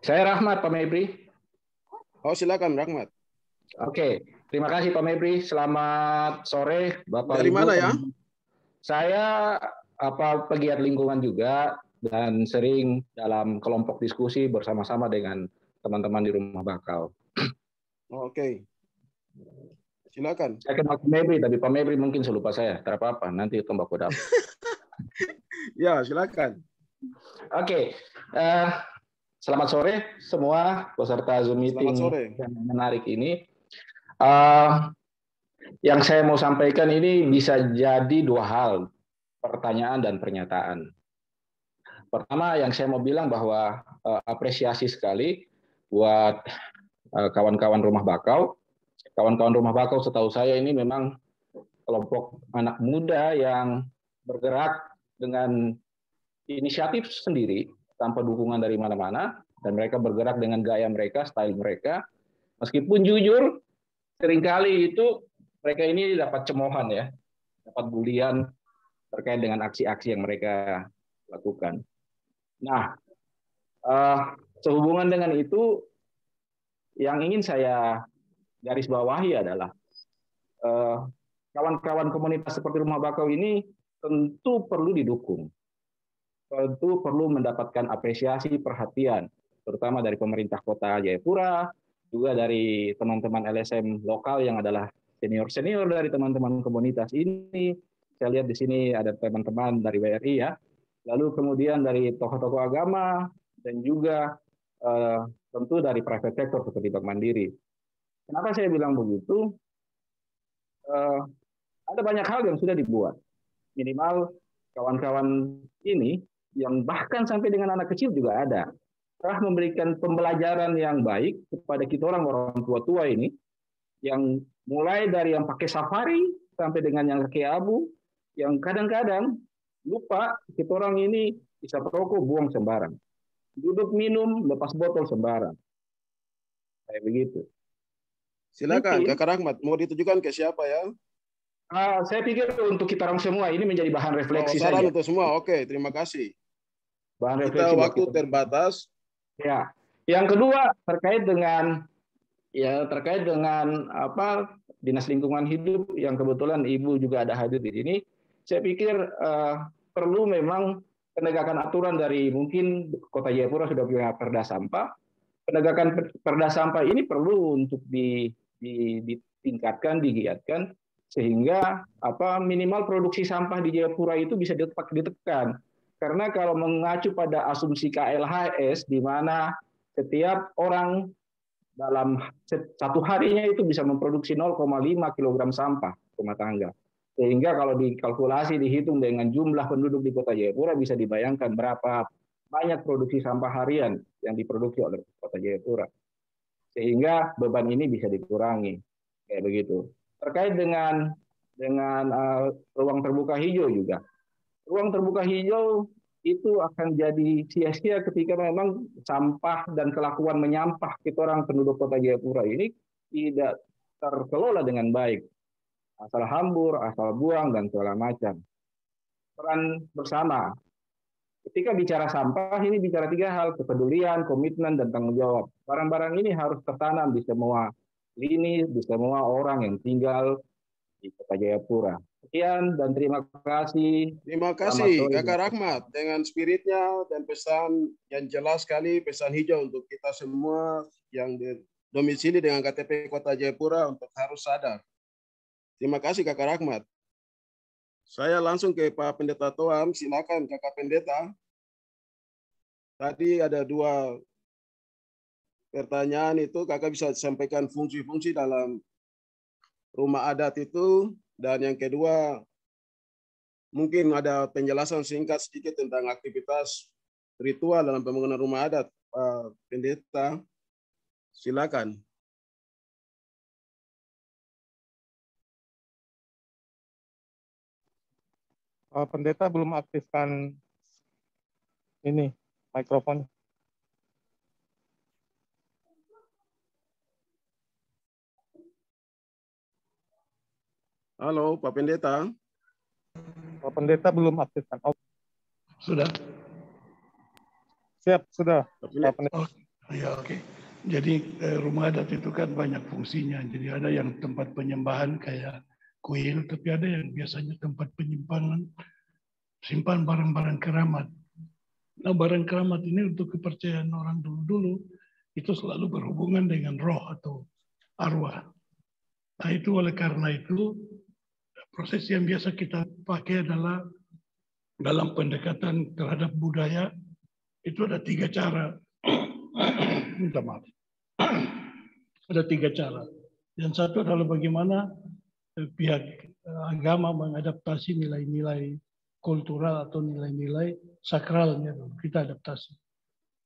Saya Rahmat, Pak Mebri. Oh, silakan Rahmat. Oke. Terima kasih Pak Mebri. Selamat sore Bapak. Dari mana ya? Saya pegiat lingkungan juga dan sering dalam kelompok diskusi bersama-sama dengan teman-teman di Rumah Bakau. Oke. Silakan. Saya kenal Pak Mebri, tapi Pak Mebri mungkin selupa saya. Tidak apa-apa, nanti tembak kodam. Ya, silakan. Oke. Selamat sore semua peserta Zoom meeting yang menarik ini. Yang saya mau sampaikan ini bisa jadi dua hal, pertanyaan dan pernyataan. Pertama, yang saya mau bilang bahwa apresiasi sekali buat kawan-kawan Rumah Bakau. Kawan-kawan Rumah Bakau setahu saya ini memang kelompok anak muda yang bergerak dengan inisiatif sendiri tanpa dukungan dari mana-mana, dan mereka bergerak dengan gaya mereka, style mereka. Meskipun jujur, seringkali itu mereka ini dapat cemoohan ya, dapat bulian terkait dengan aksi-aksi yang mereka lakukan. Nah, sehubungan dengan itu, yang ingin saya garis bawahi adalah kawan-kawan komunitas seperti Rumah Bakau ini tentu perlu didukung, tentu perlu mendapatkan apresiasi, perhatian, terutama dari pemerintah Kota Jayapura, juga dari teman-teman LSM lokal yang adalah senior-senior dari teman-teman komunitas ini. Saya lihat di sini ada teman-teman dari WRI ya. Lalu kemudian dari tokoh-tokoh agama dan juga tentu dari private sector seperti Bank Mandiri. Kenapa saya bilang begitu? Ada banyak hal yang sudah dibuat. Minimal kawan-kawan ini yang bahkan sampai dengan anak kecil juga ada, telah memberikan pembelajaran yang baik kepada kita orang tua-tua ini, yang mulai dari yang pakai safari sampai dengan yang kaki abu, yang kadang-kadang lupa kita orang ini bisa perokok buang sembarang, duduk minum lepas botol sembarang, kayak begitu. Silakan Kakak Rahmat, mau ditujukan ke siapa ya? Saya pikir untuk kita orang semua ini menjadi bahan refleksi saja. Saran untuk semua, oke, terima kasih. Bahan kita waktu terbatas. Ya, yang kedua terkait dengan Dinas Lingkungan Hidup yang kebetulan Ibu juga ada hadir di sini. Saya pikir perlu memang penegakan aturan dari mungkin Kota Jayapura sudah punya perda sampah. Penegakan perda sampah ini perlu untuk ditingkatkan, digiatkan sehingga minimal produksi sampah di Jayapura itu bisa ditekan. Karena kalau mengacu pada asumsi KLHS di mana setiap orang dalam satu harinya itu bisa memproduksi 0,5 kg sampah rumah tangga. Sehingga kalau dikalkulasi, dihitung dengan jumlah penduduk di Kota Jayapura, bisa dibayangkan berapa banyak produksi sampah harian yang diproduksi oleh Kota Jayapura. Sehingga beban ini bisa dikurangi. Kayak begitu. Terkait dengan ruang terbuka hijau juga. Ruang terbuka hijau itu akan jadi sia-sia ketika memang sampah dan kelakuan menyampah kita orang penduduk Kota Jayapura ini tidak terkelola dengan baik. Asal hambur, asal buang, dan segala macam. Peran bersama. Ketika bicara sampah, ini bicara 3 hal, kepedulian, komitmen, dan tanggung jawab. Barang-barang ini harus tertanam di semua lini, di semua orang yang tinggal di Kota Jayapura. Sekian dan terima kasih. Terima kasih Kakak Rahmat dengan spiritnya dan pesan yang jelas sekali, pesan hijau untuk kita semua yang domisili dengan KTP Kota Jayapura untuk harus sadar. Terima kasih Kakak Rahmat. Saya langsung ke Pak Pendeta Toam. Silakan Kakak Pendeta. Tadi ada 2 pertanyaan itu, Kakak bisa sampaikan fungsi-fungsi dalam rumah adat itu. Dan yang kedua, mungkin ada penjelasan singkat sedikit tentang aktivitas ritual dalam pembangunan rumah adat. Pak Pendeta, silakan. Pendeta belum aktifkan ini mikrofon. Halo, Pak Pendeta. Pak Pendeta belum aktifkan. Oh. Sudah? Siap, sudah. Pak Pendeta. Ya, oke. Jadi rumah adat itu kan banyak fungsinya. Jadi ada yang tempat penyembahan kayak kuil, tapi ada yang biasanya tempat penyimpanan, simpan barang-barang keramat. Nah, barang keramat ini untuk kepercayaan orang dulu-dulu itu selalu berhubungan dengan roh atau arwah. Nah, itu oleh karena itu proses yang biasa kita pakai adalah dalam pendekatan terhadap budaya itu ada 3 cara. Minta maaf. Ada 3 cara. Yang satu adalah bagaimana pihak agama mengadaptasi nilai-nilai kultural atau nilai-nilai sakralnya, kita adaptasi.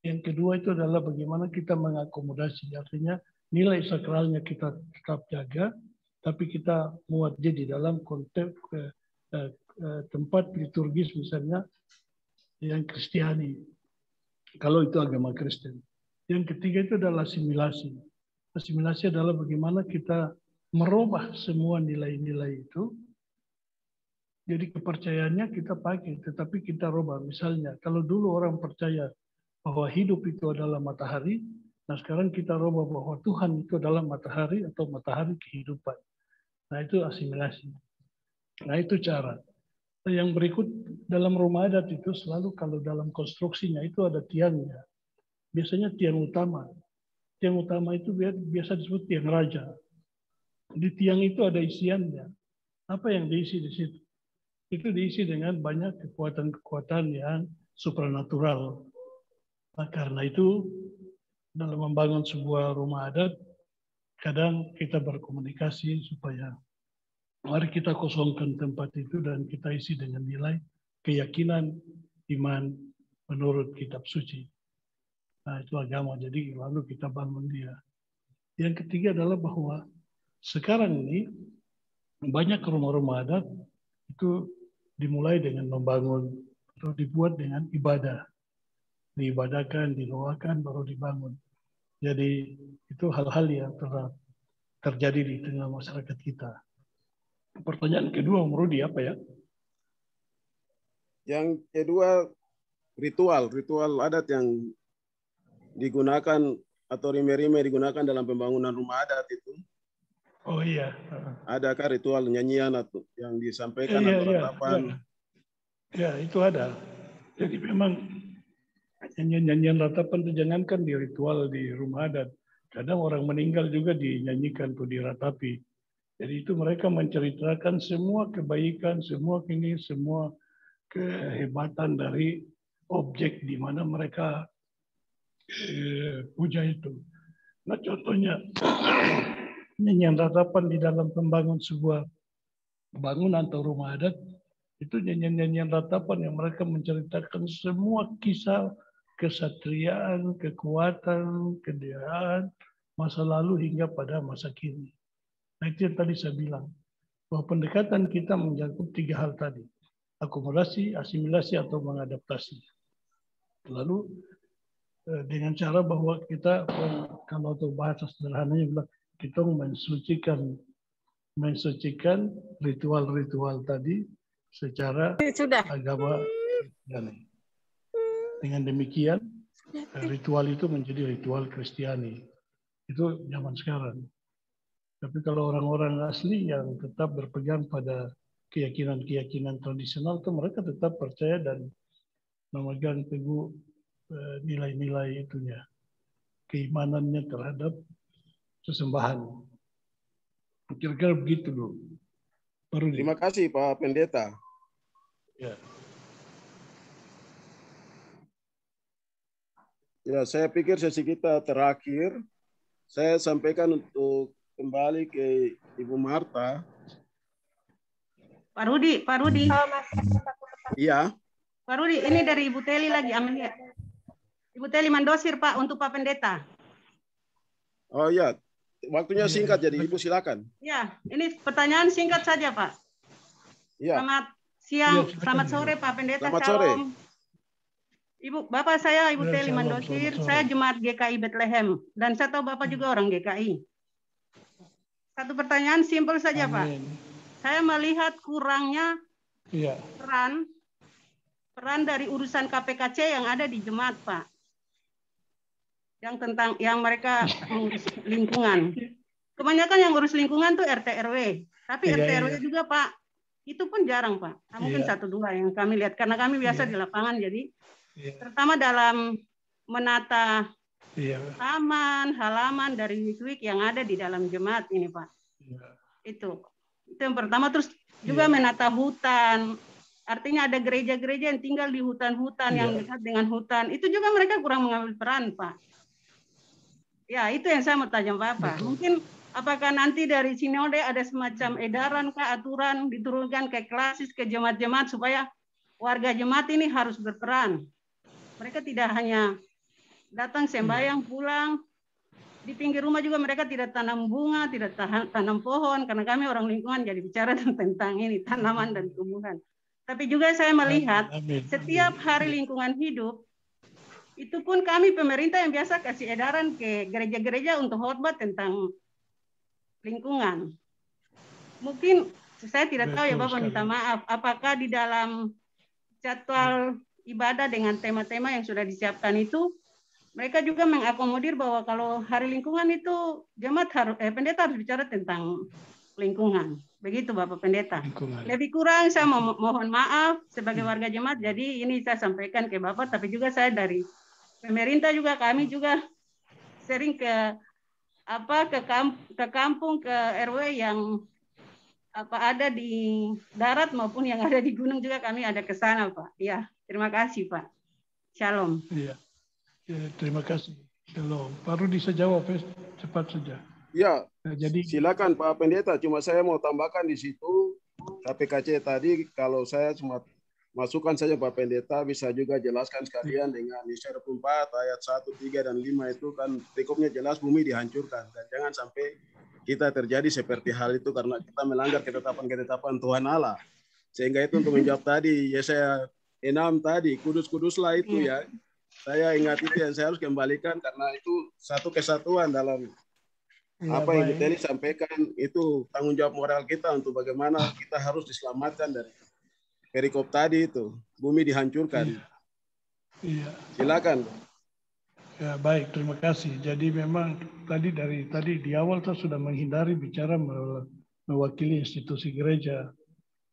Yang kedua itu adalah bagaimana kita mengakomodasi, artinya nilai sakralnya kita tetap jaga, tapi kita muat dia di dalam konteks tempat liturgis misalnya yang Kristiani, kalau itu agama Kristen. Yang ketiga itu adalah asimilasi. Asimilasi adalah bagaimana kita merubah semua nilai-nilai itu. Jadi kepercayaannya kita pakai, tetapi kita rubah. Misalnya, kalau dulu orang percaya bahwa hidup itu adalah matahari, nah sekarang kita rubah bahwa Tuhan itu adalah matahari atau matahari kehidupan. Nah itu asimilasi. Nah itu cara. Nah, yang berikut dalam rumah adat itu selalu kalau dalam konstruksinya itu ada tiangnya. Biasanya tiang utama. Tiang utama itu biasa disebut tiang raja. Di tiang itu ada isiannya. Apa yang diisi di situ? Itu diisi dengan banyak kekuatan-kekuatan yang supranatural. Nah, karena itu dalam membangun sebuah rumah adat, kadang kita berkomunikasi supaya mari kita kosongkan tempat itu dan kita isi dengan nilai keyakinan, iman menurut kitab suci. Nah, itu agama, jadi lalu kita bangun dia. Yang ketiga adalah bahwa sekarang ini banyak rumah-rumah adat itu dimulai dengan membangun atau dibuat dengan ibadah. Diibadahkan, didoakan, baru dibangun. Jadi itu hal-hal yang terjadi di tengah masyarakat kita. Pertanyaan kedua, Om Rudi, apa ya? Yang kedua, ritual adat yang digunakan atau rime-rime digunakan dalam pembangunan rumah adat itu. Oh iya. Adakah ritual nyanyian atau yang disampaikan atau ratapan? Ya, itu ada. Jadi memang nyanyian ratapan itu jangankan di ritual di rumah adat. Kadang orang meninggal juga dinyanyikan atau diratapi. Jadi itu mereka menceritakan semua kebaikan, semua ini, semua kehebatan dari objek di mana mereka puja itu. Nah contohnya nyanyian ratapan di dalam membangun sebuah bangunan atau rumah adat itu nyanyian-nyanyian ratapan yang mereka menceritakan semua kisah kesatriaan, kekuatan, kedayaan masa lalu hingga pada masa kini. Nah itu yang tadi saya bilang bahwa pendekatan kita mencakup 3 hal tadi: akomodasi, asimilasi, atau mengadaptasi. Lalu dengan cara bahwa kita, kalau untuk bahasa sederhananya bilang, kita mensucikan ritual-ritual tadi secara agama. Dengan demikian ritual itu menjadi ritual Kristiani. Itu zaman sekarang. Tapi kalau orang-orang asli yang tetap berpegang pada keyakinan-keyakinan tradisional itu mereka tetap percaya dan memegang teguh nilai-nilai itunya, keimanannya terhadap sesembahan. Kira-kira begitu dulu. Terima kasih Pak Pendeta. Ya. Ya, saya pikir sesi kita terakhir. Saya sampaikan untuk kembali ke Ibu Marta. Pak Rudi. Iya. Pak Rudi, ini dari Ibu Teli lagi, Amelia. Ibu Teli Mandosir, Pak, untuk Pak Pendeta. Oh iya, waktunya singkat, jadi Ibu silakan. Ya, ini pertanyaan singkat saja, Pak. Ya. Selamat siang, selamat sore, Pak Pendeta. Selamat Shalom. sore. Bapak saya Ibu Teli Shalom, Mandosir, selamat sore. saya Jemaat GKI Bethlehem, dan saya tahu Bapak juga orang GKI. Satu pertanyaan simpel saja, Pak. Saya melihat kurangnya peran dari urusan KPKC yang ada di jemaat, Pak. Yang mereka mengurus lingkungan. Kebanyakan yang ngurus lingkungan tuh RT RW, tapi RT RW juga, Pak, itu pun jarang, Pak. Mungkin 1-2 yang kami lihat karena kami biasa di lapangan, jadi terutama dalam menata taman, halaman dari wik-wik yang ada di dalam jemaat ini, Pak. Itu yang pertama. Terus juga menata hutan. Artinya ada gereja-gereja yang tinggal di hutan-hutan yang dekat dengan hutan. Itu juga mereka kurang mengambil peran, Pak. Ya, itu yang saya mau tanya Bapak. Betul. Mungkin apakah nanti dari sinode ada semacam edaran ke aturan diturunkan ke klasis ke jemaat-jemaat supaya warga jemaat ini harus berperan. Mereka tidak hanya datang sembahyang pulang, di pinggir rumah juga mereka tidak tanam bunga, tidak tanam pohon, karena kami orang lingkungan jadi bicara tentang ini, tanaman dan tumbuhan. Tapi juga saya melihat setiap hari lingkungan hidup, itu pun kami pemerintah yang biasa kasih edaran ke gereja-gereja untuk khotbah tentang lingkungan. Mungkin saya tidak tahu ya Bapak, minta maaf, apakah di dalam jadwal ibadah dengan tema-tema yang sudah disiapkan itu, mereka juga mengakomodir bahwa kalau hari lingkungan itu jemaat pendeta harus bicara tentang lingkungan. Begitu Bapak Pendeta. Lebih kurang saya mohon maaf sebagai warga jemaat. Jadi ini saya sampaikan ke Bapak, tapi juga saya dari pemerintah juga, kami juga sering ke kampung, ke RW yang ada di darat maupun yang ada di gunung juga kami ada ke sana, Pak. Ya, terima kasih, Pak. Shalom. Iya. Ya, terima kasih. Shalom. Pak Rudi bisa jawab cepat saja. Ya, jadi silakan Pak Pendeta. Cuma saya mau tambahkan di situ KPKC tadi, kalau saya cuma masukkan saja Pak Pendeta, bisa juga jelaskan sekalian dengan Yesaya 24 ayat 1, 3, dan 5 itu kan perikopnya jelas bumi dihancurkan. Dan jangan sampai kita terjadi seperti hal itu karena kita melanggar ketetapan-ketetapan Tuhan Allah. Sehingga itu untuk menjawab tadi Yesaya 6 tadi, kudus-kuduslah itu ya. Saya ingat itu yang saya harus kembalikan karena itu satu kesatuan dalam apa yang Ibu Teli sampaikan, itu tanggung jawab moral kita untuk bagaimana kita harus diselamatkan dari perikop tadi itu, bumi dihancurkan. Iya. Silakan. Ya, baik, terima kasih. Jadi memang tadi di awal saya sudah menghindari bicara mewakili institusi gereja.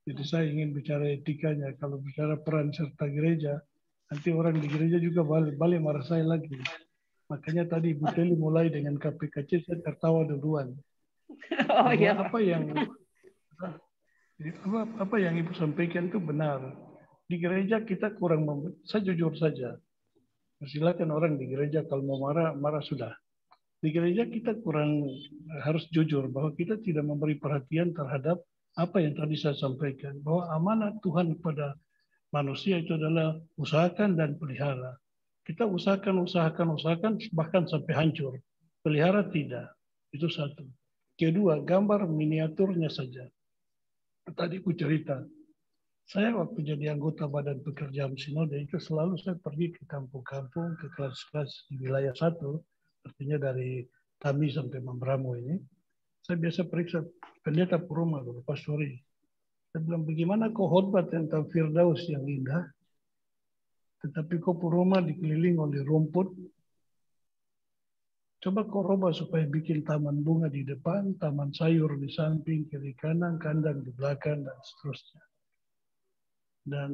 Jadi saya ingin bicara etikanya. Kalau bicara peran serta gereja, Nanti orang di gereja juga balik marah saya lagi. Makanya tadi Bu Teli mulai dengan KPKC, saya tertawa duluan. Oh iya. Apa yang Ibu sampaikan itu benar. Di gereja kita kurang, saya jujur saja. Silakan orang di gereja kalau mau marah sudah. Di gereja kita kurang harus jujur bahwa kita tidak memberi perhatian terhadap apa yang tadi saya sampaikan. Bahwa amanat Tuhan kepada manusia itu adalah usahakan dan pelihara. Kita usahakan, bahkan sampai hancur. Pelihara tidak. Itu satu. Kedua, gambar miniaturnya saja. Tadi ku cerita. Saya waktu jadi anggota Badan Pekerjaan Sinode itu selalu saya pergi ke kampung-kampung, ke kelas-kelas di wilayah 1, artinya dari Tami sampai Mambramo ini. Saya biasa periksa pendeta Puruma dulu, pastori. Saya bilang, bagaimana kau khotbah tentang Firdaus yang indah, tetapi kau Puruma dikelilingi oleh rumput. Coba kau rubah supaya bikin taman bunga di depan, taman sayur di samping, kiri kanan, kandang di belakang, dan seterusnya. Dan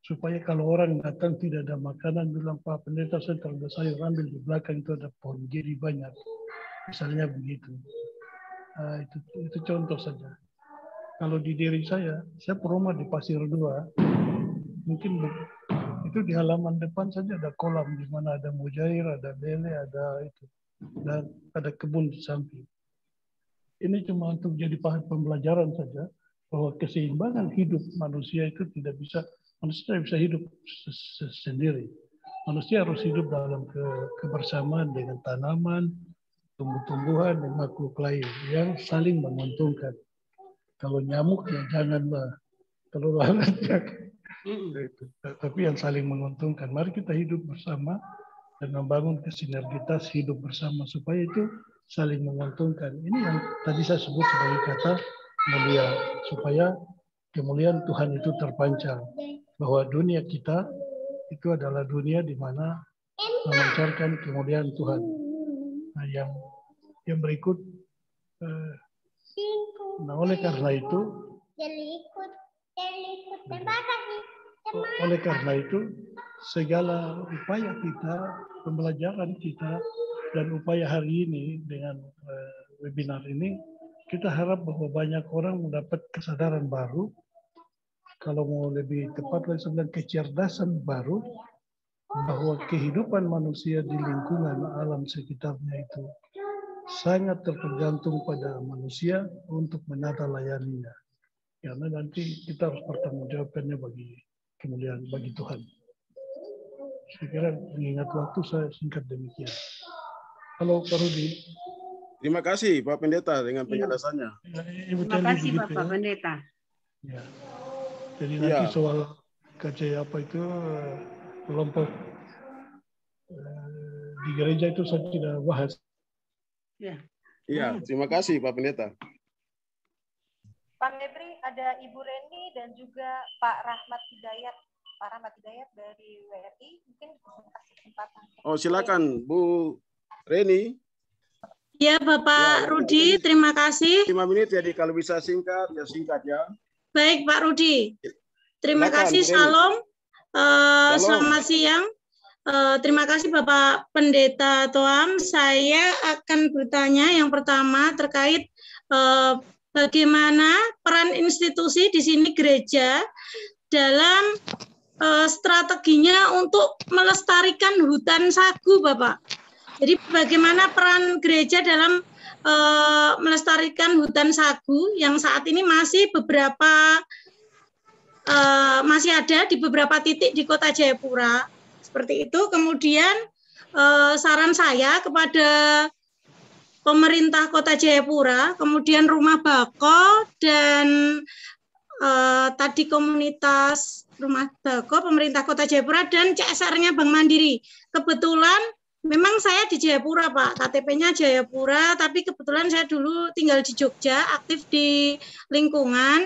supaya kalau orang datang tidak ada makanan, bilang, Pak Pendeta, saya ada sayur, ambil di belakang itu ada pohon jadi banyak. Misalnya begitu. Itu contoh saja. Kalau di diri saya Puruma di Pasir 2, mungkin itu di halaman depan saja ada kolam di mana ada mujair, ada lele, ada itu, dan ada kebun di samping. Ini cuma untuk jadi pembelajaran saja bahwa keseimbangan hidup manusia itu manusia tidak bisa hidup sendiri. Manusia harus hidup dalam kebersamaan dengan tanaman, tumbuh-tumbuhan, dan makhluk lain yang saling menguntungkan. Kalau nyamuk ya janganlah, kalau lalat ya. Tapi yang saling menguntungkan. Mari kita hidup bersama dan membangun kesinergitas hidup bersama supaya itu saling menguntungkan. Ini yang tadi saya sebut sebagai kata mulia, supaya kemuliaan Tuhan itu terpancar. Bahwa dunia kita itu adalah dunia di mana memancarkan kemuliaan Tuhan. Nah, yang berikut, nah oleh karena itu segala upaya kita, pembelajaran kita, dan upaya hari ini dengan webinar ini, kita harap bahwa banyak orang mendapat kesadaran baru, kalau mau lebih tepat lagi sebenarnya kecerdasan baru, bahwa kehidupan manusia di lingkungan alam sekitarnya itu sangat tergantung pada manusia untuk menata layaninya. Karena nanti kita harus bertanggungjawabkannya bagi kemuliaan, bagi Tuhan. Saya kira mengingat waktu saya singkat demikian. Halo Pak Rudi. Terima kasih Pak Pendeta dengan penjelasannya. Terima kasih Bapak Pendeta. Ya. Jadi nanti soal KC apa itu kelompok di gereja itu saya tidak bahas. Iya, terima kasih Pak Pendeta. Pak Mebri, ada Ibu Reni dan juga Pak Rahmat Hidayat. Pak Rahmat Hidayat dari WRI, mungkin kasih kesempatan. Oh, silakan Bu Reni. Ya, Bapak Rudi, terima kasih. 5 menit, jadi kalau bisa singkat, ya singkat ya. Baik, Pak Rudi. Terima kasih, Salam. Selamat siang. Terima kasih Bapak Pendeta Toam. Saya akan bertanya yang pertama terkait bagaimana peran institusi di sini gereja dalam strateginya untuk melestarikan hutan sagu, Bapak. Jadi bagaimana peran gereja dalam melestarikan hutan sagu yang saat ini masih masih ada di beberapa titik di Kota Jayapura. Seperti itu. Kemudian saran saya kepada pemerintah Kota Jayapura, kemudian Rumah Bako, dan tadi komunitas Rumah Bako, pemerintah Kota Jayapura, dan CSR-nya Bank Mandiri. Kebetulan memang saya di Jayapura, Pak. KTP-nya Jayapura, tapi kebetulan saya dulu tinggal di Jogja, aktif di lingkungan.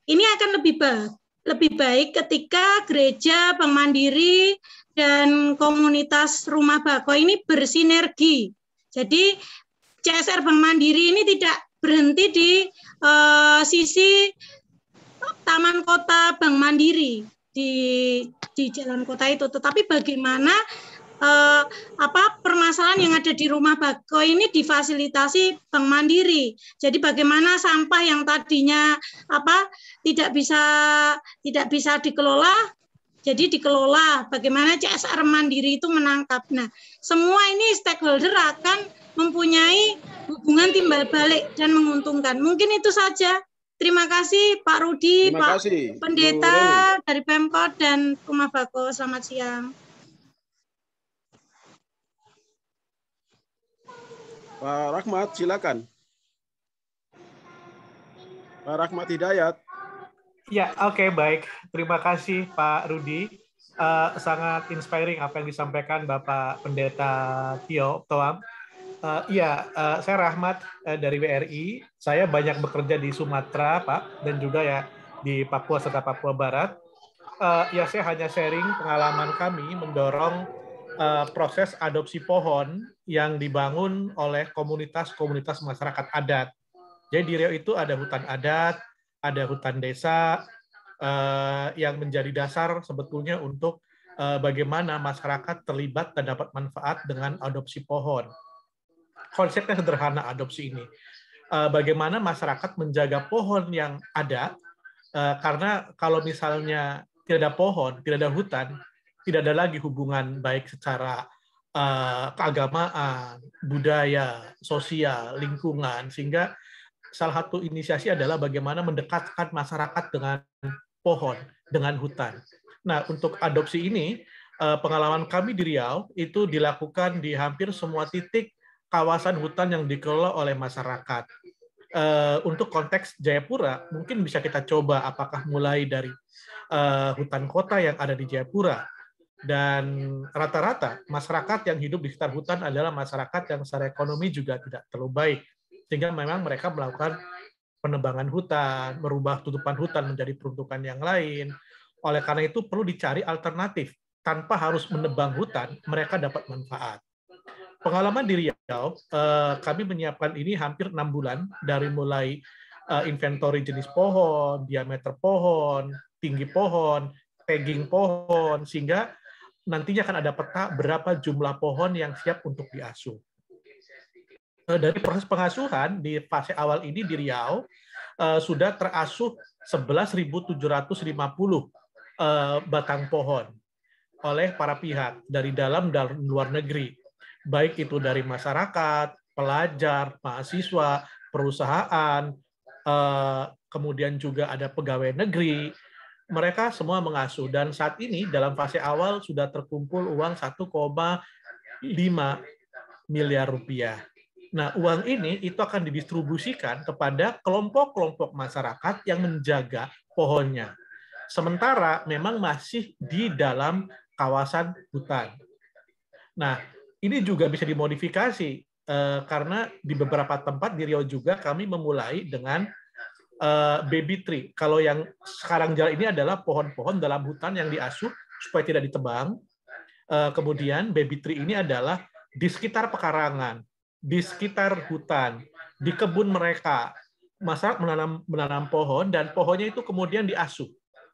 Ini akan lebih baik ketika gereja, Bank Mandiri, dan komunitas Rumah Bako ini bersinergi. Jadi CSR Bank Mandiri ini tidak berhenti di sisi Taman Kota Bank Mandiri, di jalan kota itu. Tetapi bagaimana permasalahan yang ada di rumah Bako ini difasilitasi Bank Mandiri. Jadi bagaimana sampah yang tadinya tidak bisa dikelola jadi dikelola, bagaimana CSR Mandiri itu menangkap. Nah, semua ini stakeholder akan mempunyai hubungan timbal balik dan menguntungkan. Mungkin itu saja. Terima kasih Pak Rudi, Pak Pendeta dari Pemkot dan Rumah Bako. Selamat siang. Pak Rahmat, silakan. Pak Rahmat Hidayat. Ya, oke, baik. Terima kasih Pak Rudi. Sangat inspiring apa yang disampaikan Bapak Pendeta Tio Toam. Saya Rahmat dari WRI. Saya banyak bekerja di Sumatera, Pak, dan juga ya di Papua serta Papua Barat. Saya hanya sharing pengalaman kami mendorong proses adopsi pohon yang dibangun oleh komunitas-komunitas masyarakat adat. Jadi di Riau itu ada hutan adat, ada hutan desa yang menjadi dasar sebetulnya untuk bagaimana masyarakat terlibat dan dapat manfaat dengan adopsi pohon. Konsepnya sederhana adopsi ini. Bagaimana masyarakat menjaga pohon yang ada, karena kalau misalnya tidak ada pohon, tidak ada hutan, tidak ada lagi hubungan baik secara keagamaan, budaya, sosial, lingkungan, sehingga salah satu inisiasi adalah bagaimana mendekatkan masyarakat dengan pohon, dengan hutan. Nah, untuk adopsi ini, pengalaman kami di Riau itu dilakukan di hampir semua titik kawasan hutan yang dikelola oleh masyarakat. Untuk konteks Jayapura, mungkin bisa kita coba apakah mulai dari hutan kota yang ada di Jayapura. Dan rata-rata masyarakat yang hidup di sekitar hutan adalah masyarakat yang secara ekonomi juga tidak terlalu baik. Sehingga memang mereka melakukan penebangan hutan, merubah tutupan hutan menjadi peruntukan yang lain. Oleh karena itu perlu dicari alternatif. Tanpa harus menebang hutan, mereka dapat manfaat. Pengalaman di Riau, kami menyiapkan ini hampir 6 bulan, dari mulai inventory jenis pohon, diameter pohon, tinggi pohon, tagging pohon, sehingga nantinya akan ada peta berapa jumlah pohon yang siap untuk diasuh. Dari proses pengasuhan di fase awal ini di Riau sudah terasuh 11.750 batang pohon oleh para pihak dari dalam dan luar negeri, baik itu dari masyarakat, pelajar, mahasiswa, perusahaan, kemudian juga ada pegawai negeri. Mereka semua mengasuh, dan saat ini dalam fase awal sudah terkumpul uang 1,5 miliar rupiah. Nah, uang ini itu akan didistribusikan kepada kelompok-kelompok masyarakat yang menjaga pohonnya. Sementara memang masih di dalam kawasan hutan. Nah, ini juga bisa dimodifikasi karena di beberapa tempat di Riau juga kami memulai dengan baby tree. Kalau yang sekarang jalan ini adalah pohon-pohon dalam hutan yang diasuh supaya tidak ditebang. Kemudian baby tree ini adalah di sekitar pekarangan, di sekitar hutan, di kebun mereka, masyarakat menanam pohon, dan pohonnya itu kemudian diasuh.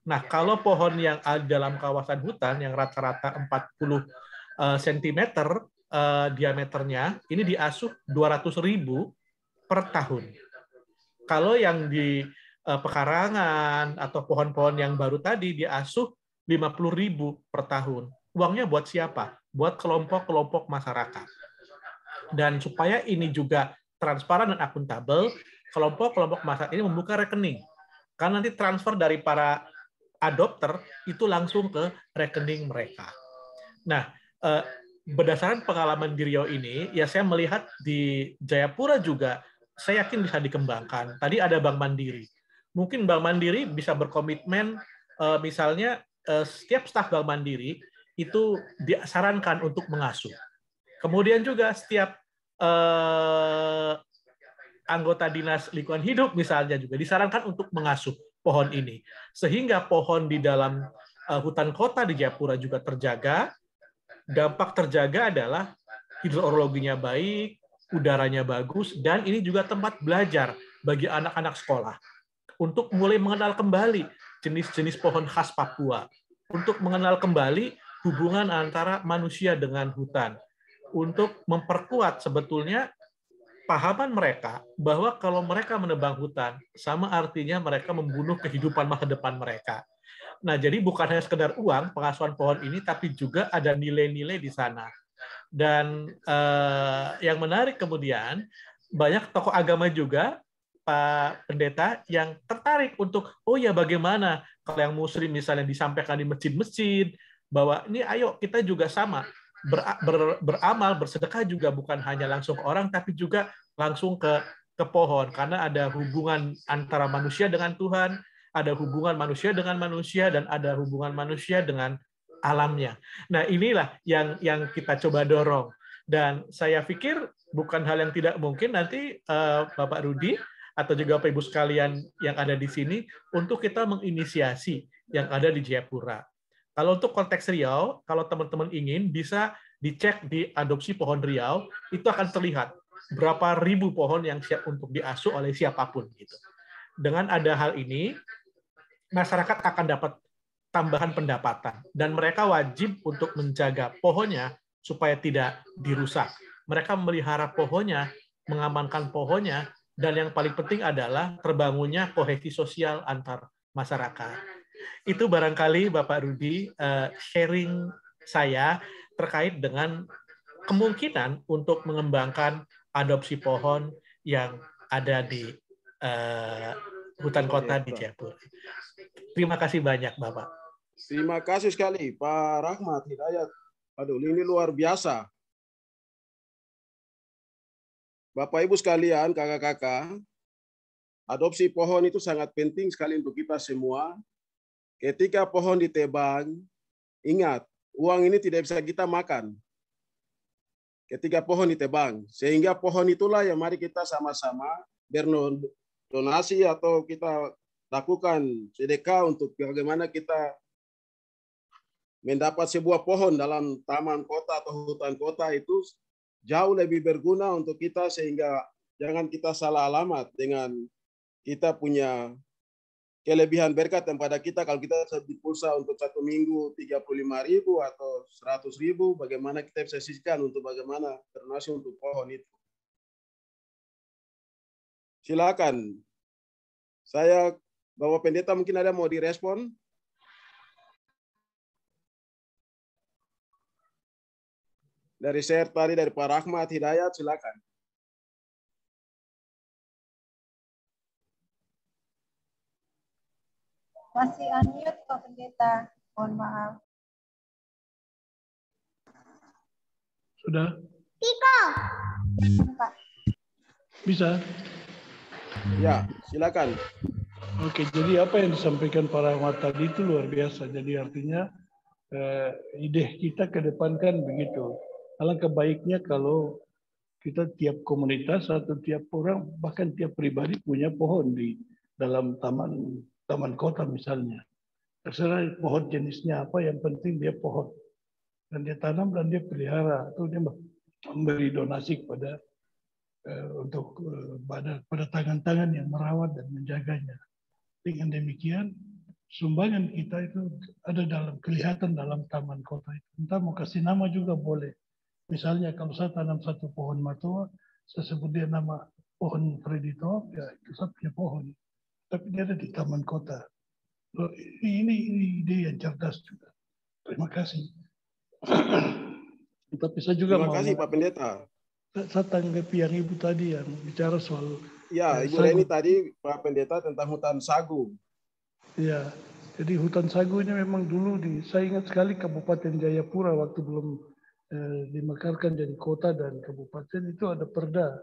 Nah, kalau pohon yang ada dalam kawasan hutan yang rata-rata 40 cm diameternya, ini diasuh 200.000 per tahun. Kalau yang di pekarangan atau pohon-pohon yang baru tadi diasuh 50.000 per tahun. Uangnya buat siapa? Buat kelompok-kelompok masyarakat. Dan supaya ini juga transparan dan akuntabel, kelompok-kelompok masyarakat ini membuka rekening. Karena nanti transfer dari para adopter itu langsung ke rekening mereka. Nah, berdasarkan pengalaman di Riau ini, ya saya melihat di Jayapura juga, saya yakin bisa dikembangkan. Tadi ada Bank Mandiri. Mungkin Bank Mandiri bisa berkomitmen, misalnya setiap staf Bank Mandiri itu disarankan untuk mengasuh. Kemudian juga setiap anggota dinas lingkungan hidup misalnya juga disarankan untuk mengasuh pohon ini. Sehingga pohon di dalam hutan kota di Jayapura juga terjaga. Dampak terjaga adalah hidrogeologinya baik, udaranya bagus, dan ini juga tempat belajar bagi anak-anak sekolah untuk mulai mengenal kembali jenis-jenis pohon khas Papua. untuk mengenal kembali hubungan antara manusia dengan hutan, untuk memperkuat sebetulnya pahaman mereka bahwa kalau mereka menebang hutan, sama artinya mereka membunuh kehidupan masa depan mereka. Nah, jadi bukan hanya sekedar uang pengasuhan pohon ini, tapi juga ada nilai-nilai di sana. Dan yang menarik kemudian, banyak tokoh agama juga, Pak Pendeta, yang tertarik untuk, oh ya bagaimana kalau yang muslim misalnya disampaikan di masjid-masjid, bahwa ini ayo kita juga sama, beramal, bersedekah juga bukan hanya langsung ke orang, tapi juga langsung ke pohon, karena ada hubungan antara manusia dengan Tuhan, ada hubungan manusia dengan manusia, dan ada hubungan manusia dengan alamnya. Nah, inilah yang kita coba dorong. Dan saya pikir bukan hal yang tidak mungkin nanti Bapak Rudi atau juga Bapak Ibu sekalian yang ada di sini untuk kita menginisiasi yang ada di Jayapura. Kalau untuk konteks Riau, kalau teman-teman ingin bisa dicek di Adopsi Pohon Riau, itu akan terlihat berapa ribu pohon yang siap untuk diasuh oleh siapapun gitu. Dengan ada hal ini, masyarakat akan dapat tambahan pendapatan dan mereka wajib untuk menjaga pohonnya supaya tidak dirusak. Mereka memelihara pohonnya, mengamankan pohonnya, dan yang paling penting adalah terbangunnya kohesi sosial antar masyarakat. Itu barangkali Bapak Rudi sharing saya terkait dengan kemungkinan untuk mengembangkan adopsi pohon yang ada di hutan kota di Jayapura. Terima kasih banyak, Bapak. Terima kasih sekali, Pak Rahmat Hidayat. Aduh, ini luar biasa. Bapak Ibu sekalian, kakak-kakak, adopsi pohon itu sangat penting sekali untuk kita semua. Ketika pohon ditebang, ingat, uang ini tidak bisa kita makan. Ketika pohon ditebang, sehingga pohon itulah yang mari kita sama-sama berdonasi atau kita lakukan sedekah untuk bagaimana kita mendapat sebuah pohon dalam taman kota atau hutan kota itu jauh lebih berguna untuk kita, sehingga jangan kita salah alamat dengan kita punya kelebihan berkat yang pada kita. Kalau kita di pulsa untuk 1 minggu 35.000 atau 100.000, bagaimana kita bisa sisihkan untuk bagaimana donasi untuk pohon itu. Silakan. Saya, Bapak Pendeta, mungkin ada mau direspon? Dari share tadi dari Pak Rahmat Hidayat, silakan. Masih unmute Pak Pendeta, mohon maaf. Sudah? Tiko. Pak. Bisa? Ya, silakan. Oke, jadi apa yang disampaikan Pak Rahmat tadi itu luar biasa. Jadi artinya ide kita ke depan kan begitu. Alangkah baiknya kalau kita tiap komunitas atau tiap orang, bahkan tiap pribadi punya pohon di dalam taman kota misalnya. Terserah pohon jenisnya apa, yang penting dia pohon. Dan dia tanam dan dia pelihara, atau dia memberi donasi kepada pada tangan-tangan yang merawat dan menjaganya. Dengan demikian, sumbangan kita itu ada kelihatan dalam taman kota itu. Entah mau kasih nama juga boleh. Misalnya kalau saya tanam satu pohon matua, saya sebut dia nama pohon Fredito, ya itu saya punya pohon. Tapi dia ada di taman kota. Ini ide yang cerdas juga. Terima kasih. Tapi saya juga Terima kasih Pak Pendeta. Saya tanggapi yang Ibu tadi yang bicara soal. Ya, Ibu Reni tadi Pak Pendeta tentang hutan sagu. Ya, jadi hutan sagu ini memang dulu saya ingat sekali Kabupaten Jayapura waktu belum dimekarkan jadi kota dan kabupaten itu ada perda.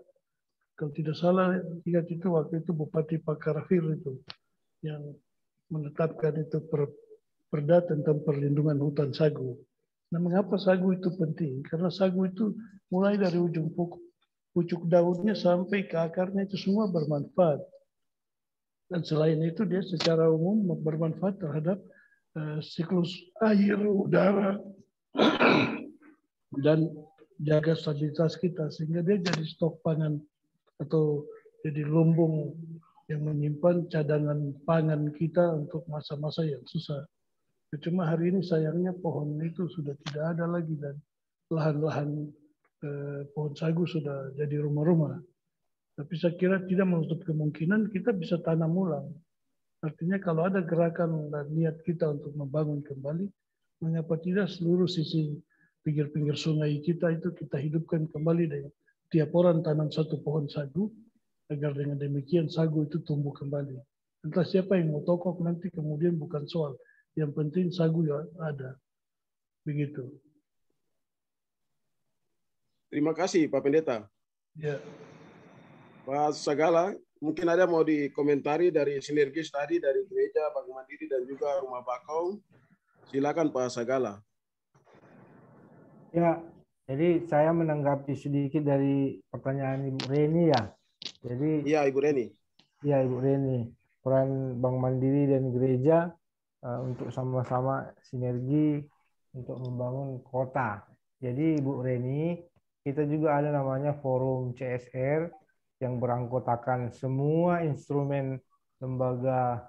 Kalau tidak salah ingat itu waktu itu Bupati Pakarafir itu yang menetapkan itu perda tentang perlindungan hutan sagu. Nah, mengapa sagu itu penting? Karena sagu itu mulai dari ujung pucuk daunnya sampai ke akarnya itu semua bermanfaat. Dan selain itu dia secara umum bermanfaat terhadap siklus air, udara, dan jaga stabilitas kita. Sehingga dia jadi stok pangan atau jadi lumbung yang menyimpan cadangan pangan kita untuk masa-masa yang susah. Cuma hari ini sayangnya pohon itu sudah tidak ada lagi dan lahan-lahan pohon sagu sudah jadi rumah-rumah. Tapi saya kira tidak menutup kemungkinan kita bisa tanam ulang. Artinya kalau ada gerakan dan niat kita untuk membangun kembali, mengapa tidak seluruh sisi pinggir-pinggir sungai kita itu kita hidupkan kembali dengan tiap orang tanam satu pohon sagu, agar dengan demikian sagu itu tumbuh kembali. Entah siapa yang mau tokok nanti kemudian bukan soal. Yang penting sagu ya ada. Begitu. Terima kasih Pak Pendeta. Ya. Pak Sagala, mungkin ada mau dikomentari dari sinergis tadi dari gereja Bank Mandiri dan juga Rumah Bakau. Silakan Pak Sagala. Ya, jadi saya menanggapi sedikit dari pertanyaan Ibu Reni ya. Jadi iya Ibu Reni. Iya Ibu Reni. Peran Bank Mandiri dan gereja untuk sama-sama sinergi untuk membangun kota. Jadi Ibu Reni, kita juga ada namanya forum CSR yang beranggotakan semua instrumen lembaga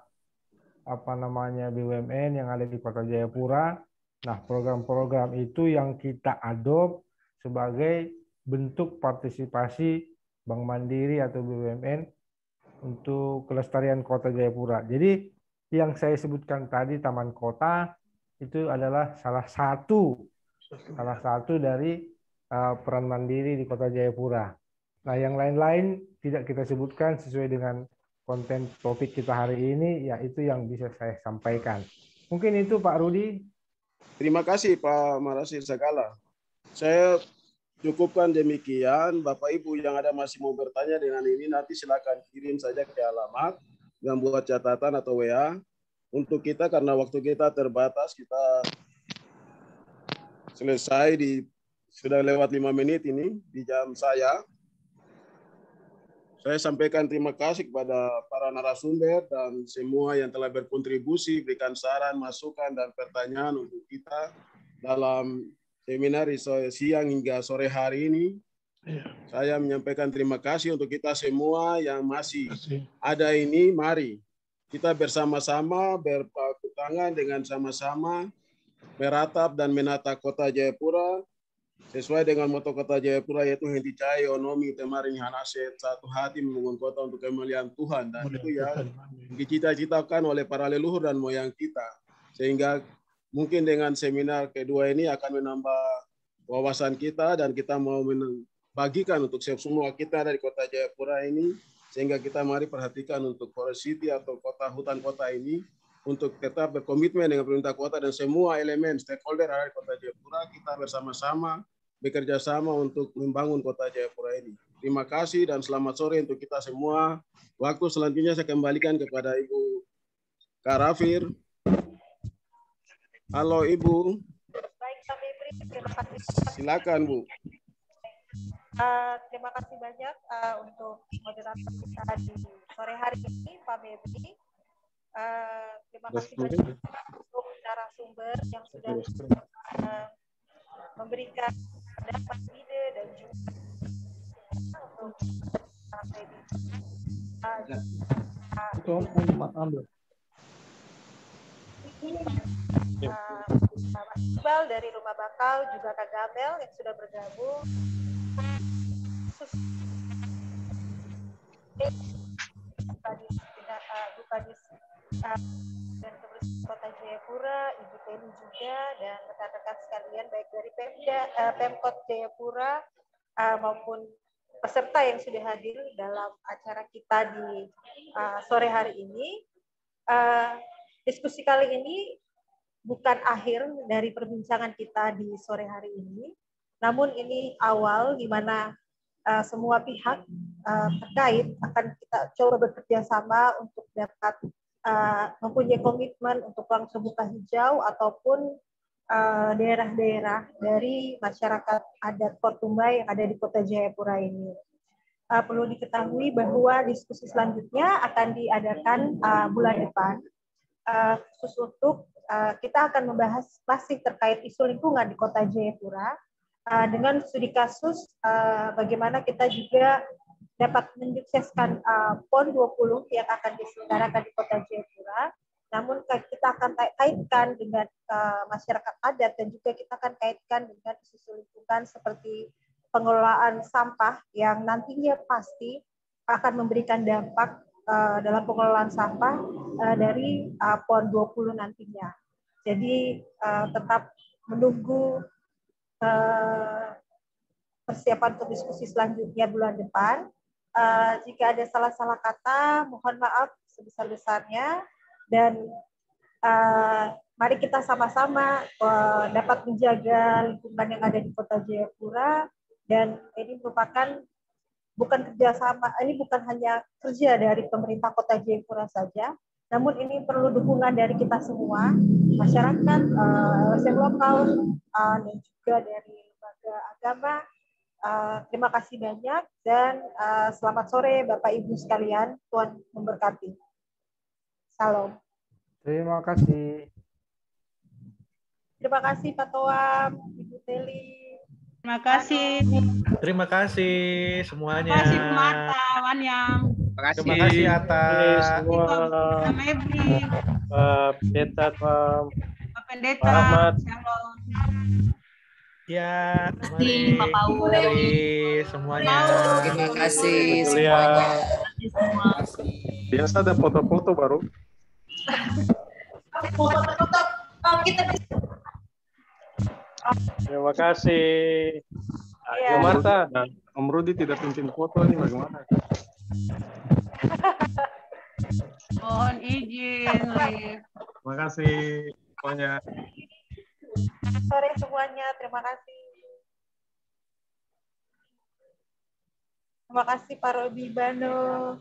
BUMN yang ada di Kota Jayapura. Nah, program-program itu yang kita adopt sebagai bentuk partisipasi Bank Mandiri atau BUMN untuk kelestarian Kota Jayapura. Jadi yang saya sebutkan tadi Taman Kota itu adalah salah satu dari peran mandiri di Kota Jayapura. Nah, yang lain-lain tidak kita sebutkan sesuai dengan konten topik kita hari ini, yaitu yang bisa saya sampaikan. Mungkin itu Pak Rudi. Terima kasih Pak Marasir Sagala. Saya cukupkan demikian. Bapak Ibu yang ada masih mau bertanya dengan ini, nanti silakan kirim saja ke alamat dan buat catatan atau WA. Untuk kita karena waktu kita terbatas, kita selesai sudah lewat 5 menit ini di jam saya. Saya sampaikan terima kasih kepada para narasumber dan semua yang telah berkontribusi, berikan saran, masukan, dan pertanyaan untuk kita dalam seminar siang hingga sore hari ini. Saya menyampaikan terima kasih untuk kita semua yang masih ada ini. Mari kita bersama-sama berpadu tangan dengan sama-sama meratap dan menata Kota Jayapura sesuai dengan moto Kota Jayapura, yaitu Henti Cahaya Onomi Temaring Hanaset, satu hati membangun kota untuk kemuliaan Tuhan. Dan itu ya dicita-citakan oleh para leluhur dan moyang kita, sehingga mungkin dengan seminar kedua ini akan menambah wawasan kita dan kita mau bagikan untuk semua kita dari Kota Jayapura ini, sehingga kita mari perhatikan untuk Forest City atau kota hutan kota ini untuk tetap berkomitmen dengan pemerintah kota dan semua elemen stakeholder ada di Kota Jayapura. Kita bersama-sama bekerja sama untuk membangun Kota Jayapura ini. Terima kasih dan selamat sore untuk kita semua. Waktu selanjutnya saya kembalikan kepada Ibu Karafir. Halo Ibu. Baik, Pak Febri, terima kasih. Silakan Bu. Terima kasih banyak untuk moderator kita di sore hari ini, Pak Febri. Terima kasih banyak untuk narasumber yang sudah memberikan pendapat, ide, dan juga untuk Mas Iqbal dari Rumah Bakau, juga Kak Gamel yang sudah bergabung. Dan Kebersihan Kota Jayapura, Ibu Teni juga, dan rekan-rekan sekalian baik dari Pemkot Jayapura maupun peserta yang sudah hadir dalam acara kita di sore hari ini. Diskusi kali ini bukan akhir dari perbincangan kita di sore hari ini, namun ini awal di mana semua pihak terkait akan kita coba bekerja sama untuk dapat mempunyai komitmen untuk ruang terbuka hijau ataupun daerah-daerah dari masyarakat adat Portumba yang ada di Kota Jayapura ini. Perlu diketahui bahwa diskusi selanjutnya akan diadakan bulan depan, khusus untuk kita akan membahas masih terkait isu lingkungan di Kota Jayapura dengan studi kasus bagaimana kita juga dapat menyukseskan PON 20 yang akan diselenggarakan di Kota Jayapura namun kita akan kaitkan dengan masyarakat adat dan juga kita akan kaitkan dengan isu lingkungan seperti pengelolaan sampah yang nantinya pasti akan memberikan dampak dalam pengelolaan sampah dari PON 20 nantinya. Jadi tetap menunggu persiapan untuk diskusi selanjutnya bulan depan. Jika ada salah-salah kata, mohon maaf sebesar-besarnya, dan mari kita sama-sama dapat menjaga lingkungan yang ada di Kota Jayapura, dan ini merupakan bukan kerjasama, ini bukan hanya kerja dari pemerintah Kota Jayapura saja, namun ini perlu dukungan dari kita semua, masyarakat, LSM lokal, dan juga dari lembaga agama. Terima kasih banyak dan selamat sore Bapak Ibu sekalian, Tuhan memberkati. Salam. Terima kasih. Terima kasih Pak Toam, Ibu Teli. Terima kasih. Terima kasih semuanya. Terima kasih Mata, Wanyang. Terima kasih atas semua. Pak Pendeta, Pak Pendeta. Ahmad. Ya, mari semuanya. Terima kasih semuanya. Biasa ada foto-foto baru. Terima kasih. Ya. Marta. Nah, Om Rudi tidak pimpin foto ini bagaimana? Mohon izin, Liv. Terima kasih semuanya. Sore semuanya, terima kasih. Terima kasih Pak Robi Bano.